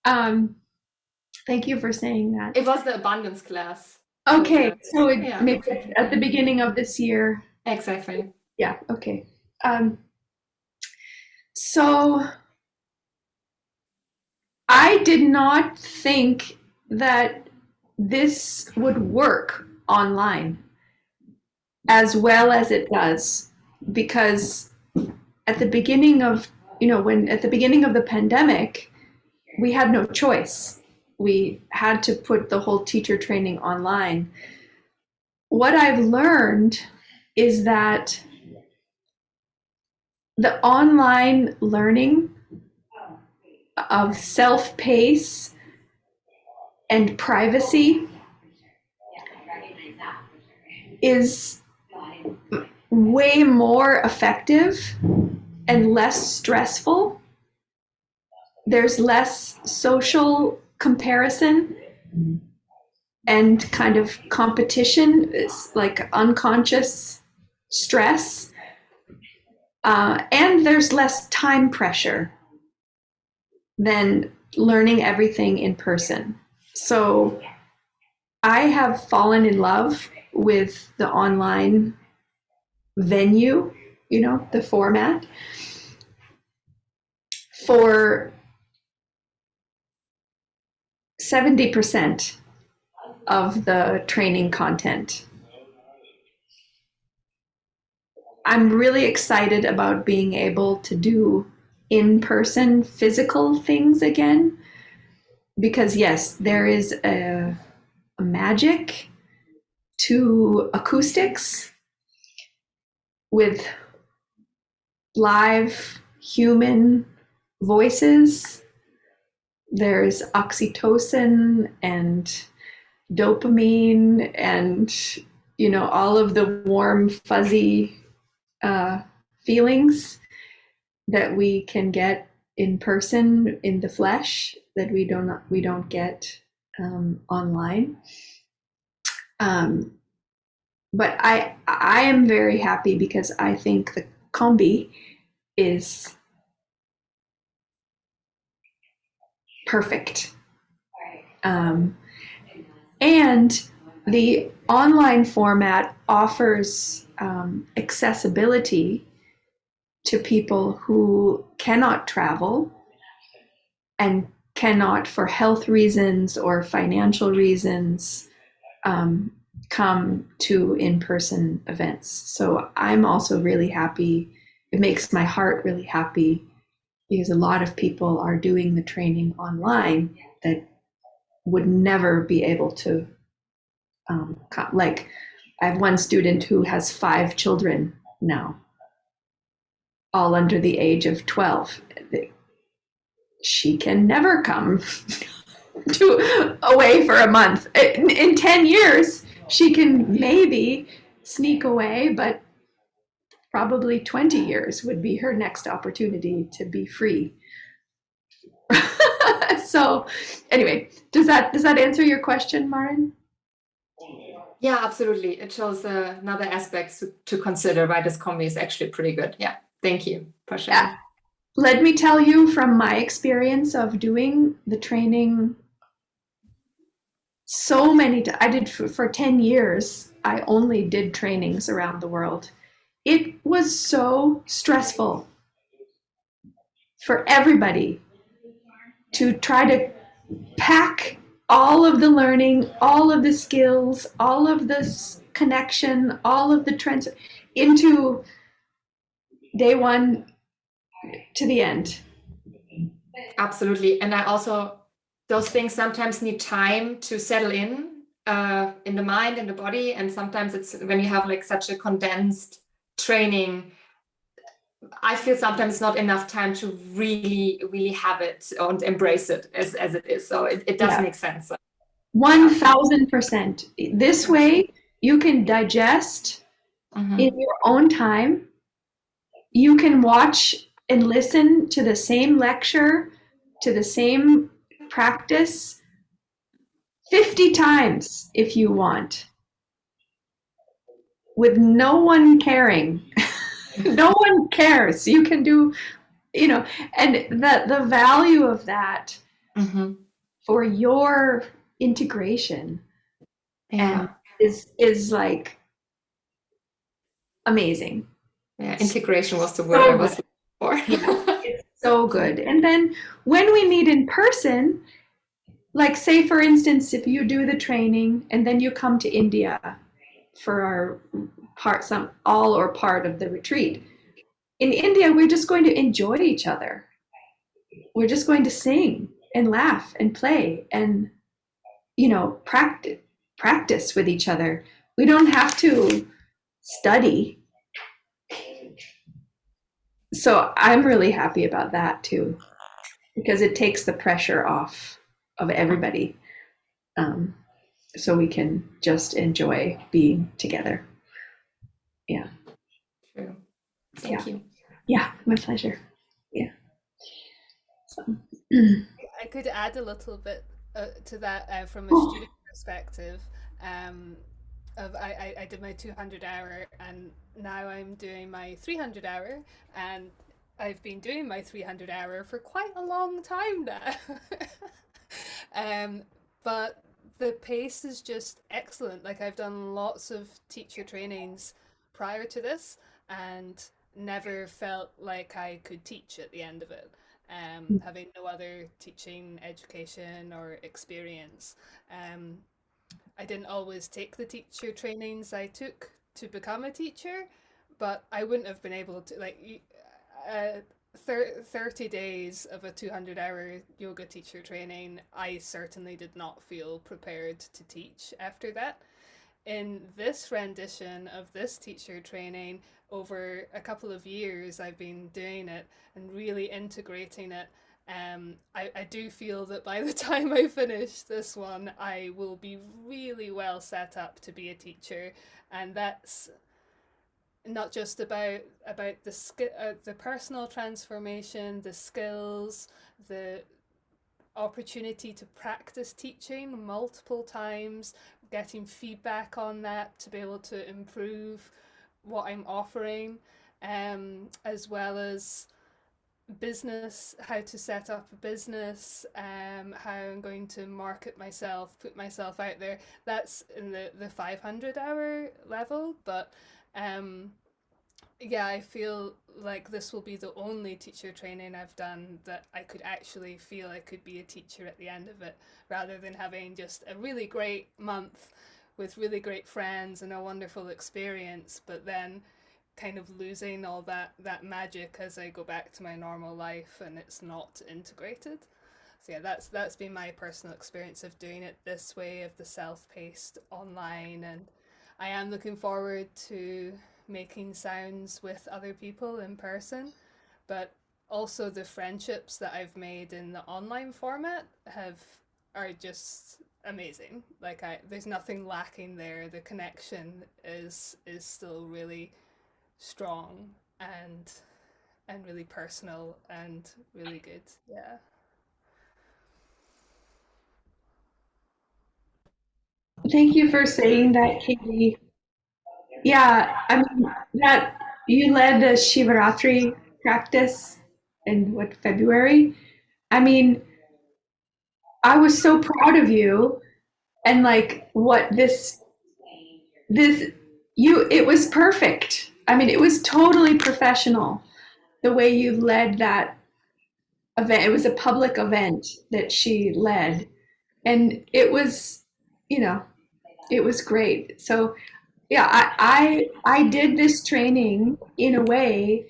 Speaker 1: Thank you for saying that.
Speaker 7: It was the abundance class.
Speaker 1: Okay, so maybe at the beginning of this year.
Speaker 7: Exactly.
Speaker 1: Yeah, okay. So I did not think that this would work online as well as it does, because at the beginning of the pandemic, we had no choice. We had to put the whole teacher training online. What I've learned is that the online learning of self-pace and privacy is way more effective and less stressful. There's less social comparison and kind of competition. It's like unconscious stress. And there's less time pressure than learning everything in person. So I have fallen in love with the online venue, the format, for 70% of the training content. I'm really excited about being able to do in-person physical things again, because yes, there is a magic to acoustics with live human voices. There's oxytocin and dopamine and all of the warm, fuzzy feelings that we can get in person, in the flesh, that we don't get online. But I am very happy, because I think the combi is perfect. And the online format offers accessibility to people who cannot travel and cannot, for health reasons or financial reasons, come to in-person events. So I'm also really happy. It makes my heart really happy because a lot of people are doing the training online that would never be able to like I have one student who has 5 children now, all under the age of 12. She can never come to away for a month. In 10 years, she can maybe sneak away, but probably 20 years would be her next opportunity to be free. So anyway, does that answer your question, Marin?
Speaker 7: Yeah, absolutely. It shows another aspect to consider why this combi is actually pretty good. Yeah, thank you for sharing.
Speaker 1: Yeah. Let me tell you from my experience of doing the training so many times. I did for 10 years. I only did trainings around the world. It was so stressful for everybody to try to pack all of the learning, all of the skills, all of this connection, all of the trends into day one to the end.
Speaker 7: Absolutely. And I also, those things sometimes need time to settle in the mind, in the body. And sometimes it's when you have like such a condensed training, I feel sometimes it's not enough time to really have it and embrace it as it is. So it does make sense.
Speaker 1: 1000%. This way you can digest in your own time. You can watch and listen to the same lecture, to the same practice 50 times if you want, with no one caring. No one cares. You can do, and the value of that for your integration and is like amazing.
Speaker 7: Yeah, integration was the word I was looking for.
Speaker 1: It's so good. And then when we meet in person, like say for instance, if you do the training and then you come to India for our all or part of the retreat. In India, we're just going to enjoy each other. We're just going to sing and laugh and play and, practice with each other. We don't have to study. So I'm really happy about that too, because it takes the pressure off of everybody. So we can just enjoy being together. Yeah.
Speaker 7: True. Thank you.
Speaker 1: Yeah, my pleasure. Yeah. So.
Speaker 6: I could add a little bit to that from a student perspective. I did my 200-hour and now I'm doing my 300-hour, and I've been doing my 300-hour for quite a long time now. But the pace is just excellent. Like I've done lots of teacher trainings prior to this and never felt like I could teach at the end of it. Having no other teaching education or experience. I didn't always take the teacher trainings I took to become a teacher, but I wouldn't have been able to, 30 days of a 200-hour yoga teacher training, I certainly did not feel prepared to teach after that. In this rendition of this teacher training, over a couple of years I've been doing it and really integrating it. I do feel that by the time I finish this one, I will be really well set up to be a teacher, and that's not just about the personal transformation, the skills, the opportunity to practice teaching multiple times, getting feedback on that to be able to improve what I'm offering, as well as business, how to set up a business, how I'm going to market myself, put myself out there. That's in the 500-hour level, but yeah, I feel like this will be the only teacher training I've done that I could actually feel I could be a teacher at the end of it, rather than having just a really great month with really great friends and a wonderful experience, but then kind of losing all that magic as I go back to my normal life and it's not integrated. So yeah, that's been my personal experience of doing it this way, of the self-paced online, and I am looking forward to making sounds with other people in person, but also the friendships that I've made in the online format are just amazing. Like there's nothing lacking there. The connection is still really strong and really personal and really good. Yeah.
Speaker 1: Thank you for saying that, Katie. Yeah, I mean that you led a Shivaratri practice in February. I mean, I was so proud of you and like what it was perfect. I mean, it was totally professional the way you led that event. It was a public event that she led, and it was, it was great. So yeah, I did this training in a way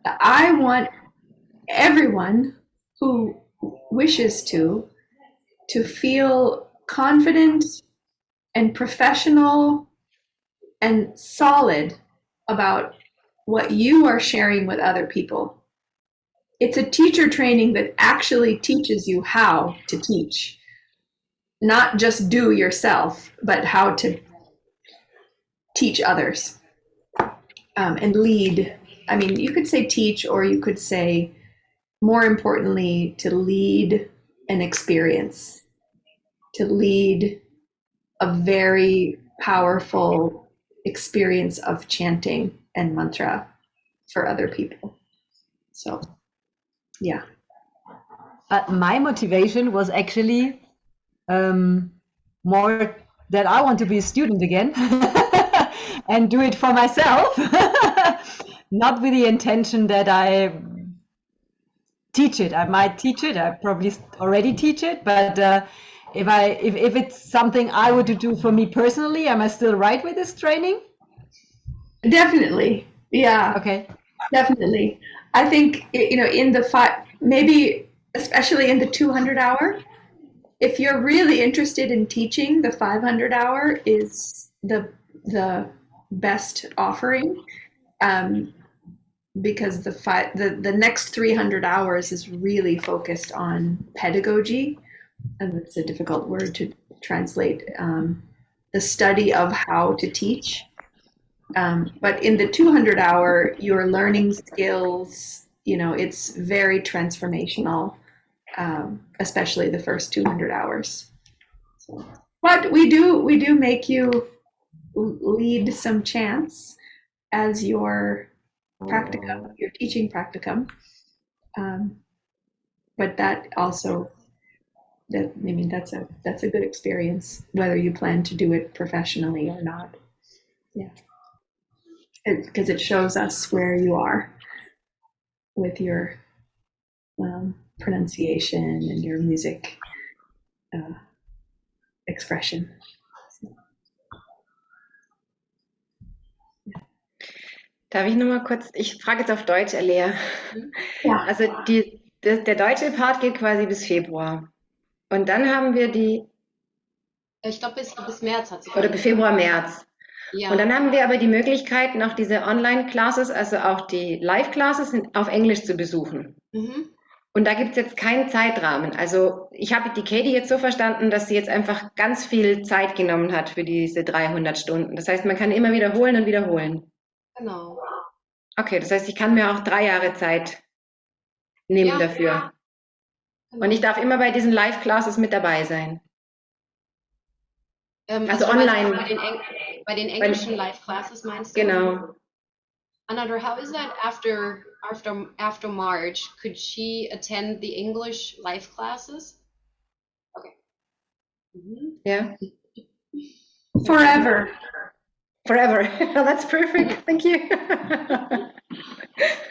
Speaker 1: that I want everyone who wishes to feel confident and professional and solid about what you are sharing with other people. It's a teacher training that actually teaches you how to teach, not just do yourself, but how to teach others and lead. I mean, you could say teach, or you could say, more importantly, to lead an experience, to lead a very powerful experience of chanting and mantra for other people. So, yeah.
Speaker 4: My motivation was actually more that I want to be a student again and do it for myself, not with the intention that I teach it. I might teach it. I probably already teach it, but if it's something I would do for me personally, am I still right with this training?
Speaker 1: Definitely. Yeah.
Speaker 4: Okay.
Speaker 1: Definitely. I think, in the maybe especially in the 200 hour, if you're really interested in teaching, the 500 hour is the best offering, because the next 300 hours is really focused on pedagogy, and it's a difficult word to translate, the study of how to teach. But in the 200 hour, you're learning skills, it's very transformational, especially the first 200 hours. So, but we do make you lead some chants as your practicum, your teaching practicum. But that also, that's a good experience, whether you plan to do it professionally or not. Yeah. Because it shows us where you are with your pronunciation and your music expression.
Speaker 5: Darf ich nochmal kurz, ich frage jetzt auf Deutsch, Aleah.
Speaker 1: Ja.
Speaker 5: Also der deutsche Part geht quasi bis Februar. Und dann haben wir
Speaker 2: Ich glaube, bis März hat sie.
Speaker 5: Oder bis Februar, März.
Speaker 2: Ja.
Speaker 5: Und dann haben wir aber die Möglichkeit, noch diese Online-Classes, also auch die Live-Classes auf Englisch zu besuchen.
Speaker 2: Mhm.
Speaker 5: Und da gibt es jetzt keinen Zeitrahmen. Also ich habe die Katie jetzt so verstanden, dass sie jetzt einfach ganz viel Zeit genommen hat für diese 300 Stunden. Das heißt, man kann immer wiederholen und wiederholen.
Speaker 2: Genau.
Speaker 5: Okay, das heißt, ich kann mir auch 3 Jahre Zeit nehmen dafür.
Speaker 2: Genau.
Speaker 5: Und ich darf immer bei diesen Live-Classes mit dabei sein. Also
Speaker 2: du
Speaker 5: online.
Speaker 2: Bei den englischen Live-Classes meinst du?
Speaker 5: Genau.
Speaker 2: Anandra, how is that after March? Could she attend the English live classes? Okay.
Speaker 5: Yeah,
Speaker 1: Forever.
Speaker 5: forever. That's perfect. Thank you.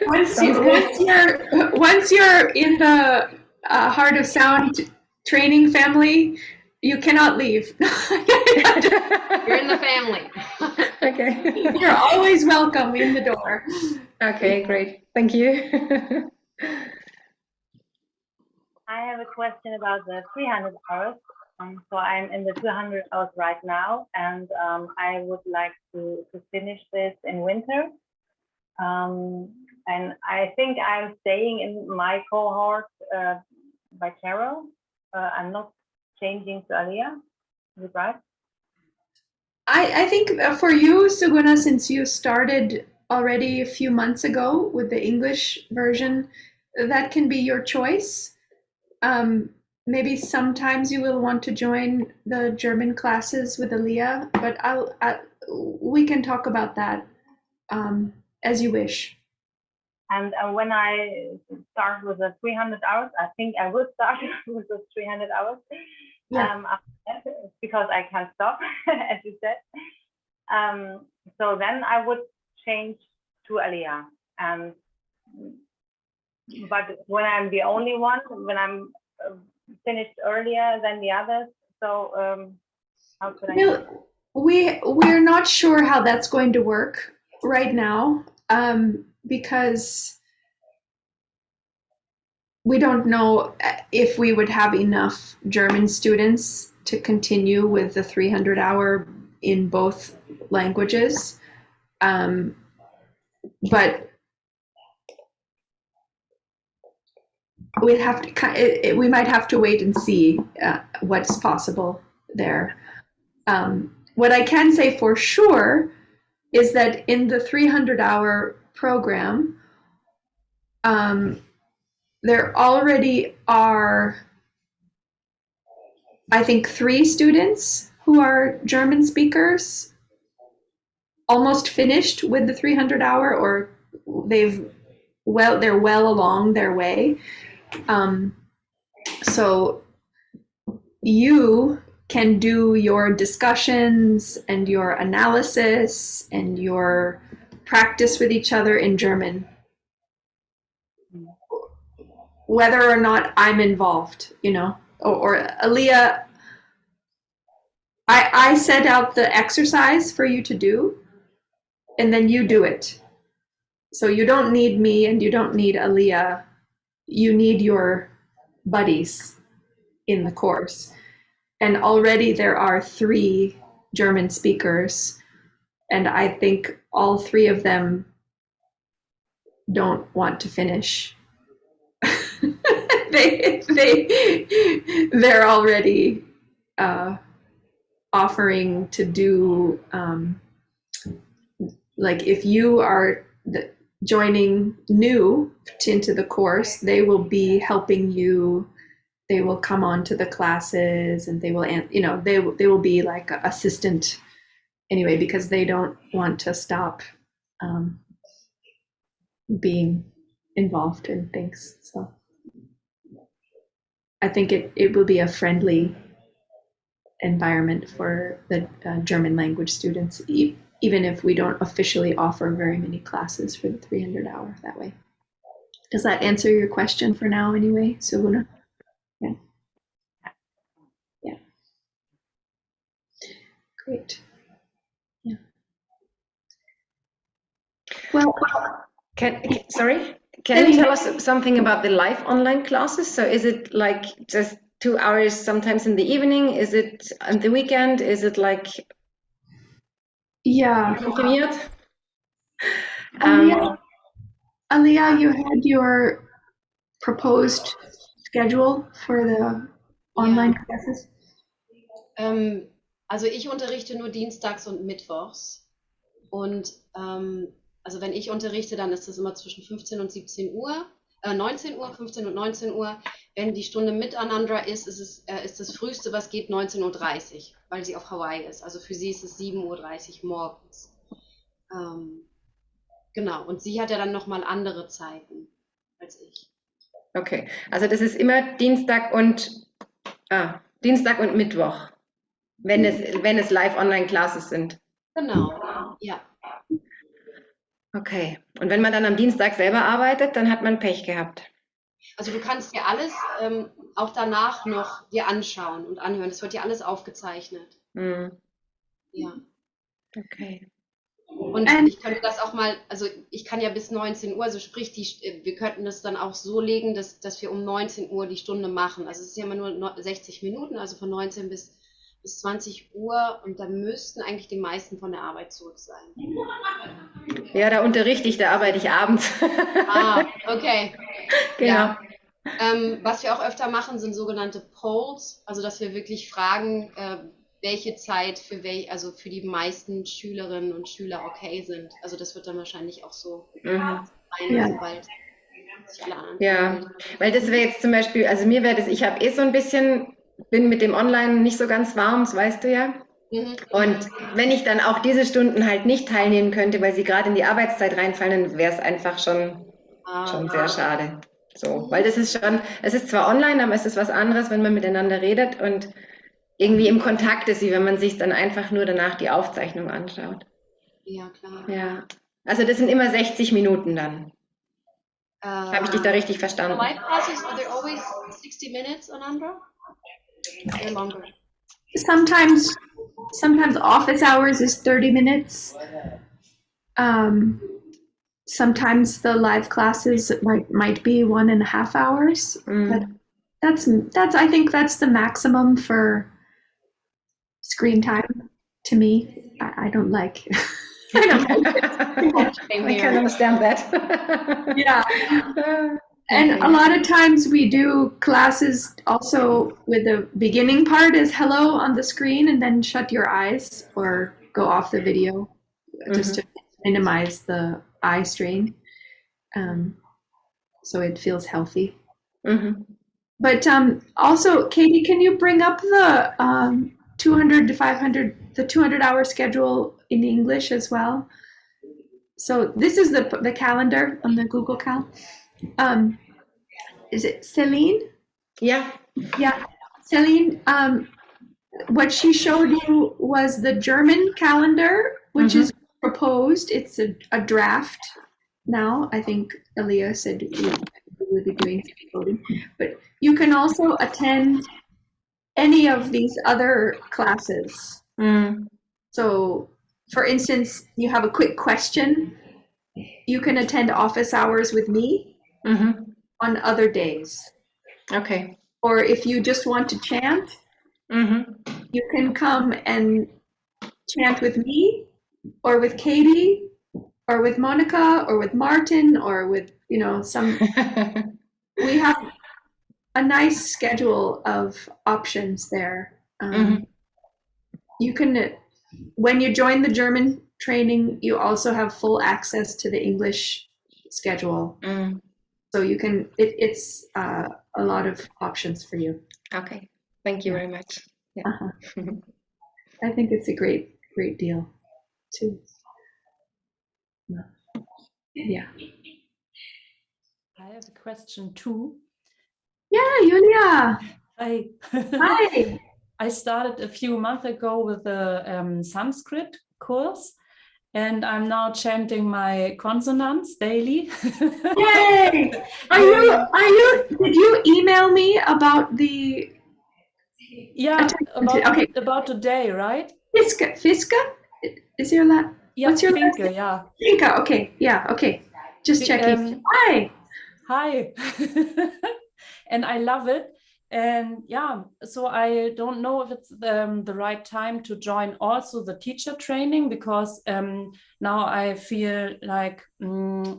Speaker 1: Once
Speaker 5: Sounds good.
Speaker 1: once you're in the Heart of Sound training family, you cannot leave.
Speaker 2: You're in the family.
Speaker 5: Okay.
Speaker 1: You're always welcome in the door.
Speaker 5: Okay, great. Thank you.
Speaker 8: I have a question about the 300 hours. So I'm in the 200 hours right now, and I would like to finish this in winter. And I think I'm staying in my cohort by Carol. I'm not changing to Aleah. Is it right?
Speaker 1: I think for you, Suguna, since you started already a few months ago with the English version, that can be your choice. Maybe sometimes you will want to join the German classes with Aleah, but we can talk about that as you wish.
Speaker 8: And when I start with the 300 hours, I think I will start with the 300 hours.
Speaker 1: Yeah.
Speaker 8: Because I can't stop, as you said. So then I would change to Aleah. But when I'm the only one, when I'm finished earlier than the others, so how could I?
Speaker 1: We're not sure how that's going to work right now, because we don't know if we would have enough German students to continue with the 300-hour in both languages. But we'd have to, we might have to wait and see what's possible there. What I can say for sure is that in the 300-hour program, there already are, I think, 3 students who are German speakers, almost finished with the 300-hour, or they're well along their way. So you can do your discussions and your analysis and your practice with each other in German, whether or not I'm involved, or Aleah, I set out the exercise for you to do, and then you do it. So you don't need me and you don't need Aleah. You need your buddies in the course. And already there are 3 German speakers, and I think all 3 of them don't want to finish. They're already offering to do, like, if you are joining new into the course, they will be helping you. They will come on to the classes, and they will, they will be like an assistant anyway, because they don't want to stop being involved in things. So I think it will be a friendly environment for the German language students, even if we don't officially offer very many classes for the 300-hour that way. Does that answer your question for now anyway, Suguna? Yeah. Yeah. Great. Yeah. Well,
Speaker 5: Can you tell us something about the live online classes? So is it like just 2 hours sometimes in the evening? Is it on the weekend? Is it like
Speaker 1: yeah. Aleah, you had your proposed schedule for the online classes?
Speaker 2: Also ich unterrichte nur dienstags und mittwochs. Und also wenn ich unterrichte, dann ist das immer zwischen 15 und 17 Uhr, 19 Uhr, 15 und 19 Uhr. Wenn die Stunde mit Anandra ist, ist das früheste, was geht, 19:30 Uhr, weil sie auf Hawaii ist. Also für sie ist es 7:30 Uhr morgens. Genau, und sie hat ja dann nochmal andere Zeiten als ich.
Speaker 5: Okay, also das ist immer Dienstag und Mittwoch, wenn es Live-Online-Classes sind.
Speaker 2: Genau, ja.
Speaker 5: Okay, und wenn man dann am Dienstag selber arbeitet, dann hat man Pech gehabt.
Speaker 2: Also du kannst dir alles auch danach noch dir anschauen und anhören. Es wird ja alles aufgezeichnet.
Speaker 5: Hm,
Speaker 2: Ja.
Speaker 5: okay.
Speaker 2: Und ich könnte das auch mal, also ich kann ja bis 19 Uhr, also sprich, wir könnten das dann auch so legen, dass wir um 19 Uhr die Stunde machen. Also es ist ja immer nur 60 Minuten, also von 19 bis 20 Uhr und da müssten eigentlich die meisten von der Arbeit zurück sein.
Speaker 5: Ja, da unterrichte ich, da arbeite ich abends.
Speaker 2: Ah, okay.
Speaker 5: Genau.
Speaker 2: Ja. Was wir auch öfter machen, sind sogenannte Polls, also dass wir wirklich fragen, welche Zeit für die meisten Schülerinnen und Schüler okay sind. Also das wird dann wahrscheinlich auch so sein,
Speaker 1: Ja.
Speaker 2: sobald sich alle anderen
Speaker 5: Ja,
Speaker 2: anmelden.
Speaker 5: weil das wäre jetzt zum Beispiel, also mir wäre das, ich habe so ein bisschen, bin mit dem Online nicht so ganz warm, das weißt du ja.
Speaker 2: Mhm.
Speaker 5: Und wenn ich dann auch diese Stunden halt nicht teilnehmen könnte, weil sie gerade in die Arbeitszeit reinfallen, dann wäre es einfach schon sehr schade. So, weil das ist schon, es ist zwar online, aber es ist was anderes, wenn man miteinander redet und irgendwie im Kontakt ist, wie wenn man sich dann einfach nur danach die Aufzeichnung anschaut.
Speaker 2: Ja, klar.
Speaker 5: Ja, also das sind immer 60 Minuten dann. Habe ich dich da richtig verstanden?
Speaker 2: Live classes, are they always 60 minutes, Anandra? Or longer?
Speaker 1: Sometimes office hours is 30 minutes. Sometimes the live classes might be 1.5 hours. But that's I think that's the maximum for screen time to me. I don't like I don't like it.
Speaker 5: I can understand that.
Speaker 1: Yeah. And a lot of times we do classes also with the beginning part is hello on the screen and then shut your eyes or go off the video just to minimize the eye strain. So it feels healthy. But also, Katie, can you bring up the 200 to 500, the 200-hour schedule in English as well? So this is the calendar on the Google Cal. Is it Celine?
Speaker 5: Yeah.
Speaker 1: Yeah, Celine. What she showed you was the German calendar, which is proposed. It's a draft now. I think Aleah said we would be doing some voting, but you can also attend any of these other classes. So, for instance, you have a quick question. You can attend office hours with me on other days.
Speaker 5: Okay.
Speaker 1: Or if you just want to chant, you can come and chant with me or with Katie or with Monica or with Martin or with, some. We have a nice schedule of options there. You can, when you join the German training, you also have full access to the English schedule. So you can, it's a lot of options for you.
Speaker 5: Okay, thank you very much. Yeah.
Speaker 1: I think it's a great deal too. Yeah.
Speaker 9: I have a question too.
Speaker 1: Yeah, Julia.
Speaker 9: Hi.
Speaker 1: Hi.
Speaker 9: I started a few months ago with a Sanskrit course, and I'm now chanting my consonants daily.
Speaker 1: Yay! Did you email me about the?
Speaker 9: Yeah, about today, right?
Speaker 1: Fiska? Is your last?
Speaker 9: Yeah,
Speaker 1: what's your last?
Speaker 9: Finke, yeah.
Speaker 1: Finka, okay, yeah, okay. Just checking. Hi.
Speaker 9: Hi. And I love it. And yeah, so I don't know if it's the right time to join also the teacher training, because now I feel like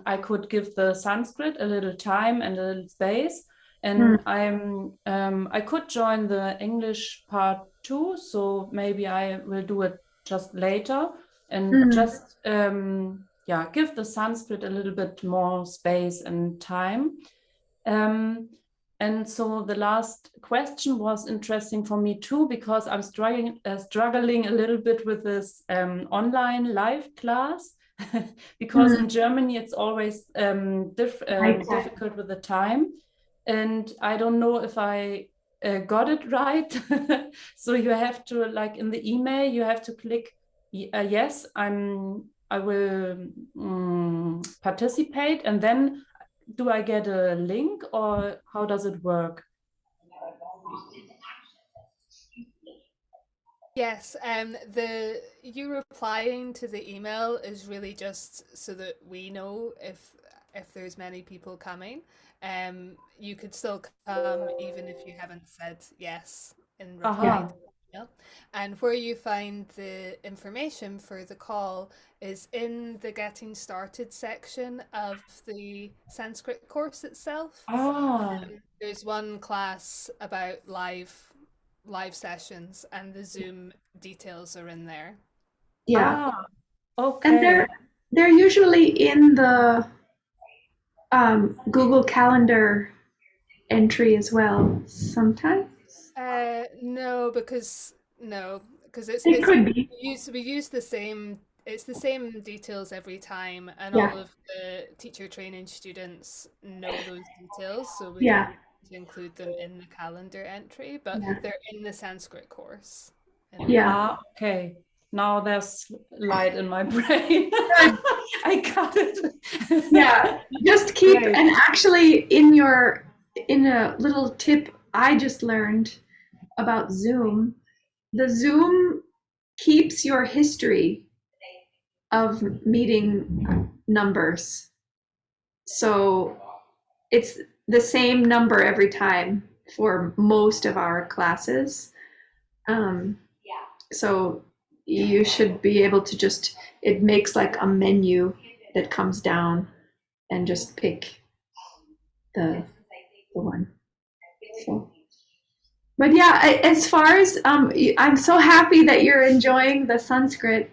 Speaker 9: I could give the Sanskrit a little time and a little space. And I could join the English part too, so maybe I will do it just later and just give the Sanskrit a little bit more space and time. And so the last question was interesting for me too, because I'm struggling a little bit with this online live class, because
Speaker 1: Mm.
Speaker 9: in Germany it's always difficult with the time, and I don't know if I got it right. So you have to, like in the email, you have to click yes, I will participate, and then do I get a link, or how does it work?
Speaker 6: Yes, you replying to the email is really just so that we know if there's many people coming. You could still come even if you haven't said yes in reply to the email. And where you find the information for the call is in the Getting Started section of the Sanskrit course itself. There's one class about live sessions, and the Zoom details are in there.
Speaker 1: Yeah.
Speaker 9: Okay.
Speaker 1: And they're usually in the Google Calendar entry as well sometimes.
Speaker 6: No, because
Speaker 1: It could be.
Speaker 6: we use the same. It's the same details every time, and
Speaker 1: Yeah.
Speaker 6: all of the teacher training students know those details, so we
Speaker 1: Yeah.
Speaker 6: don't need to include them in the calendar entry, but
Speaker 1: Yeah.
Speaker 6: they're in the Sanskrit course.
Speaker 1: Yeah.
Speaker 9: Okay. Now there's light in my brain. I got it.
Speaker 1: Yeah. Just keep,
Speaker 9: Great.
Speaker 1: and actually in a little tip I just learned about Zoom, the Zoom keeps your history of meeting numbers. So it's the same number every time for most of our classes. So you should be able to just, it makes like a menu that comes down and just pick the one. So, but yeah, as far as I'm so happy that you're enjoying the Sanskrit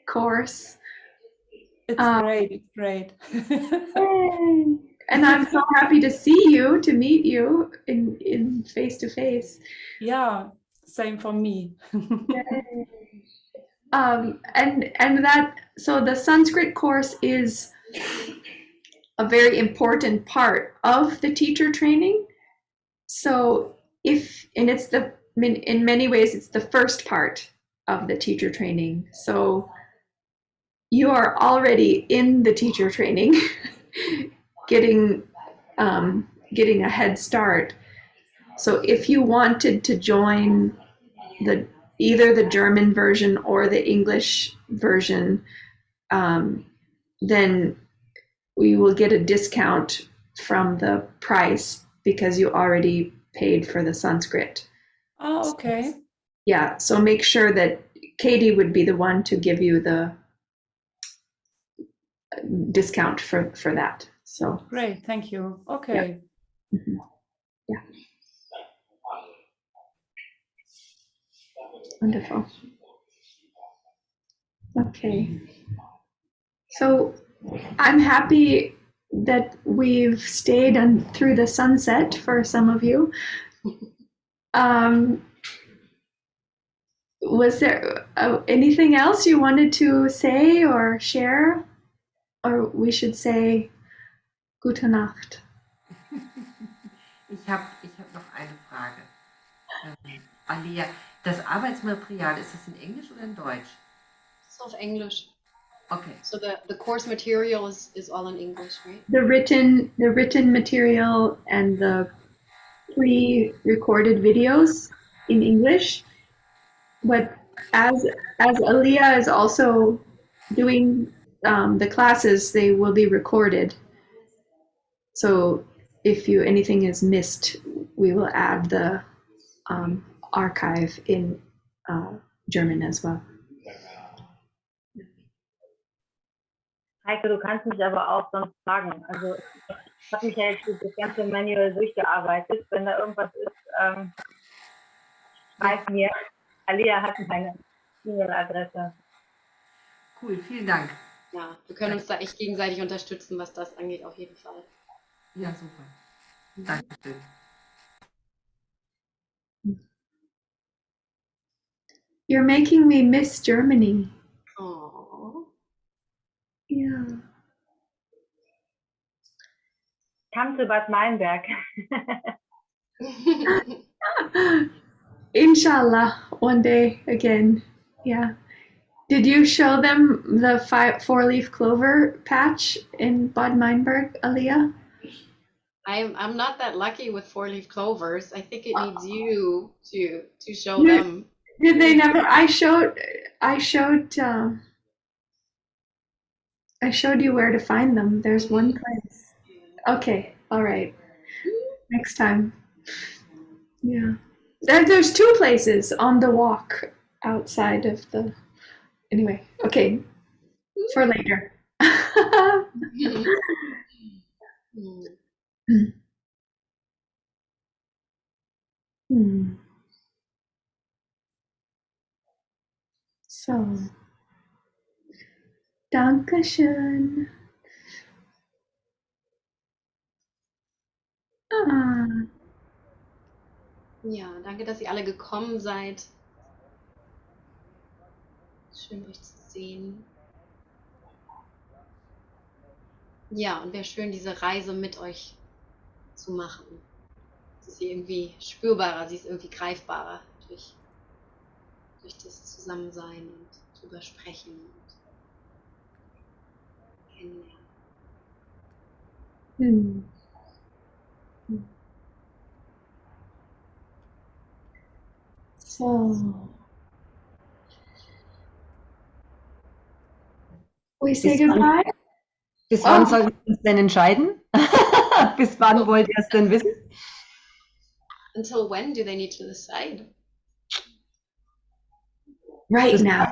Speaker 1: course.
Speaker 9: It's great. It's great.
Speaker 1: And I'm so happy to meet you in face to face.
Speaker 9: Yeah, same for me.
Speaker 1: So the Sanskrit course is a very important part of the teacher training. So in many ways, it's the first part of the teacher training. So you are already in the teacher training, getting a head start. So if you wanted to join either the German version or the English version, then we will get a discount from the price because you already paid for the Sanskrit.
Speaker 9: Oh, okay.
Speaker 1: Yeah, so make sure that Katie would be the one to give you the discount for that. So
Speaker 9: great, thank you. Okay.
Speaker 1: Yeah. Mm-hmm. Yeah. Wonderful. Okay. So I'm happy that we've stayed through the sunset for some of you. Was there anything else you wanted to say or share? Or we should say Gute Nacht.
Speaker 10: Ich hab noch eine Frage. Aleah, das Arbeitsmaterial, ist das in Englisch oder in Deutsch?
Speaker 2: It's all English.
Speaker 10: Okay.
Speaker 2: So the course material is all in English, right?
Speaker 1: The written material and the pre-recorded videos in English, but as Aleah is also doing the classes, they will be recorded. So if anything is missed, we will add the archive in German as well.
Speaker 8: Heike, du kannst mich aber auch sonst fragen. Also ich habe mich ja jetzt das ganze Manual durchgearbeitet. Wenn da irgendwas ist, schreib mir. Aleah hat meine E-Mail-Adresse.
Speaker 10: Cool, vielen Dank.
Speaker 2: Ja, wir können uns da echt gegenseitig unterstützen, was das angeht, auf jeden Fall.
Speaker 10: Ja, super. Dankeschön.
Speaker 1: You're making me miss Germany.
Speaker 2: Oh.
Speaker 1: Yeah.
Speaker 8: Come to Bad Meinberg.
Speaker 1: Inshallah, one day again. Yeah. Did you show them the 4-leaf clover patch in Bad Meinberg, Aleah?
Speaker 2: I'm not that lucky with 4-leaf clovers. I think it needs you to show them.
Speaker 1: Did they never? I showed you where to find them. There's one place. Okay, all right. Next time. Yeah. There's 2 places on the walk outside of the. Anyway, okay. For later. So, Dankeschön.
Speaker 2: Ja, danke, dass ihr alle gekommen seid. Schön, euch zu sehen. Ja, und wäre schön, diese Reise mit euch zu machen. Sie ist irgendwie spürbarer, sie ist irgendwie greifbarer durch das Zusammensein und drüber sprechen und kennenlernen.
Speaker 1: So. We say goodbye?
Speaker 4: Bis wann sollen wir uns denn entscheiden? Bis wann wollt ihr es denn wissen?
Speaker 2: Until when do they need to decide?
Speaker 1: Right now.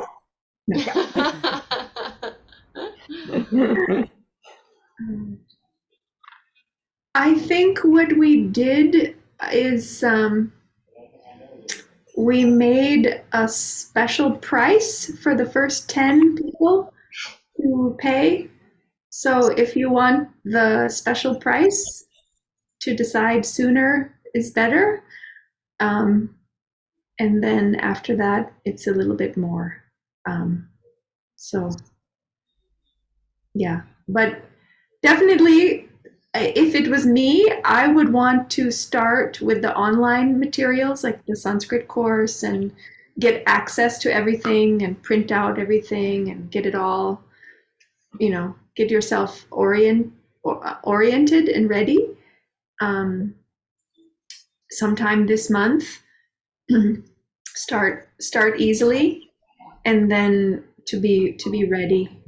Speaker 1: I think what we did is we made a special price for the first 10 people to pay. So if you want the special price, to decide sooner is better. And then after that, it's a little bit more. So yeah, but definitely, if it was me, I would want to start with the online materials, like the Sanskrit course, and get access to everything and print out everything and get it all, get yourself oriented and ready. Sometime this month, start easily, and then to be ready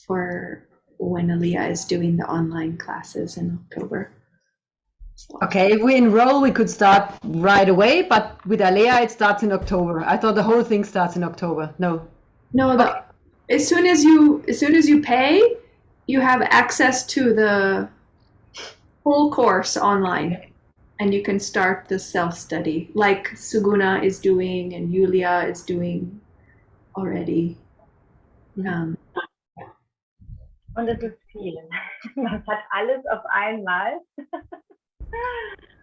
Speaker 1: for when Aleah is doing the online classes in October.
Speaker 4: Okay, if we enroll, we could start right away, but with Aleah, it starts in October. I thought the whole thing starts in October. No.
Speaker 1: Okay. As soon as you pay, you have access to the whole course online, and you can start the self-study like Suguna is doing and Julia is doing already.
Speaker 8: Und es ist viel. Man hat alles auf einmal.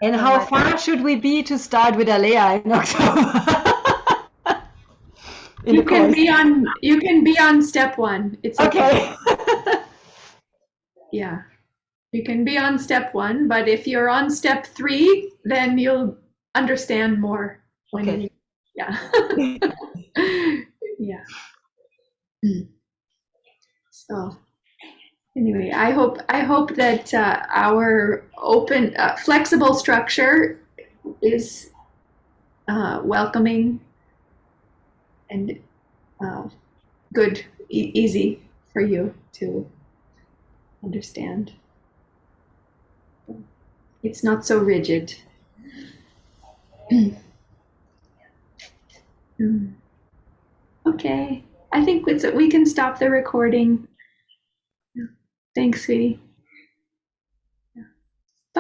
Speaker 4: And how far should we be to start with Aleah in October?
Speaker 1: You can be on step 1. It's okay. Yeah. You can be on step 1, but if you're on step 3, then you'll understand more when yeah. Yeah. So anyway, I hope that our open, flexible structure is welcoming and good, easy for you to understand. It's not so rigid. Okay, I think we can stop the recording. Thanks, sweetie.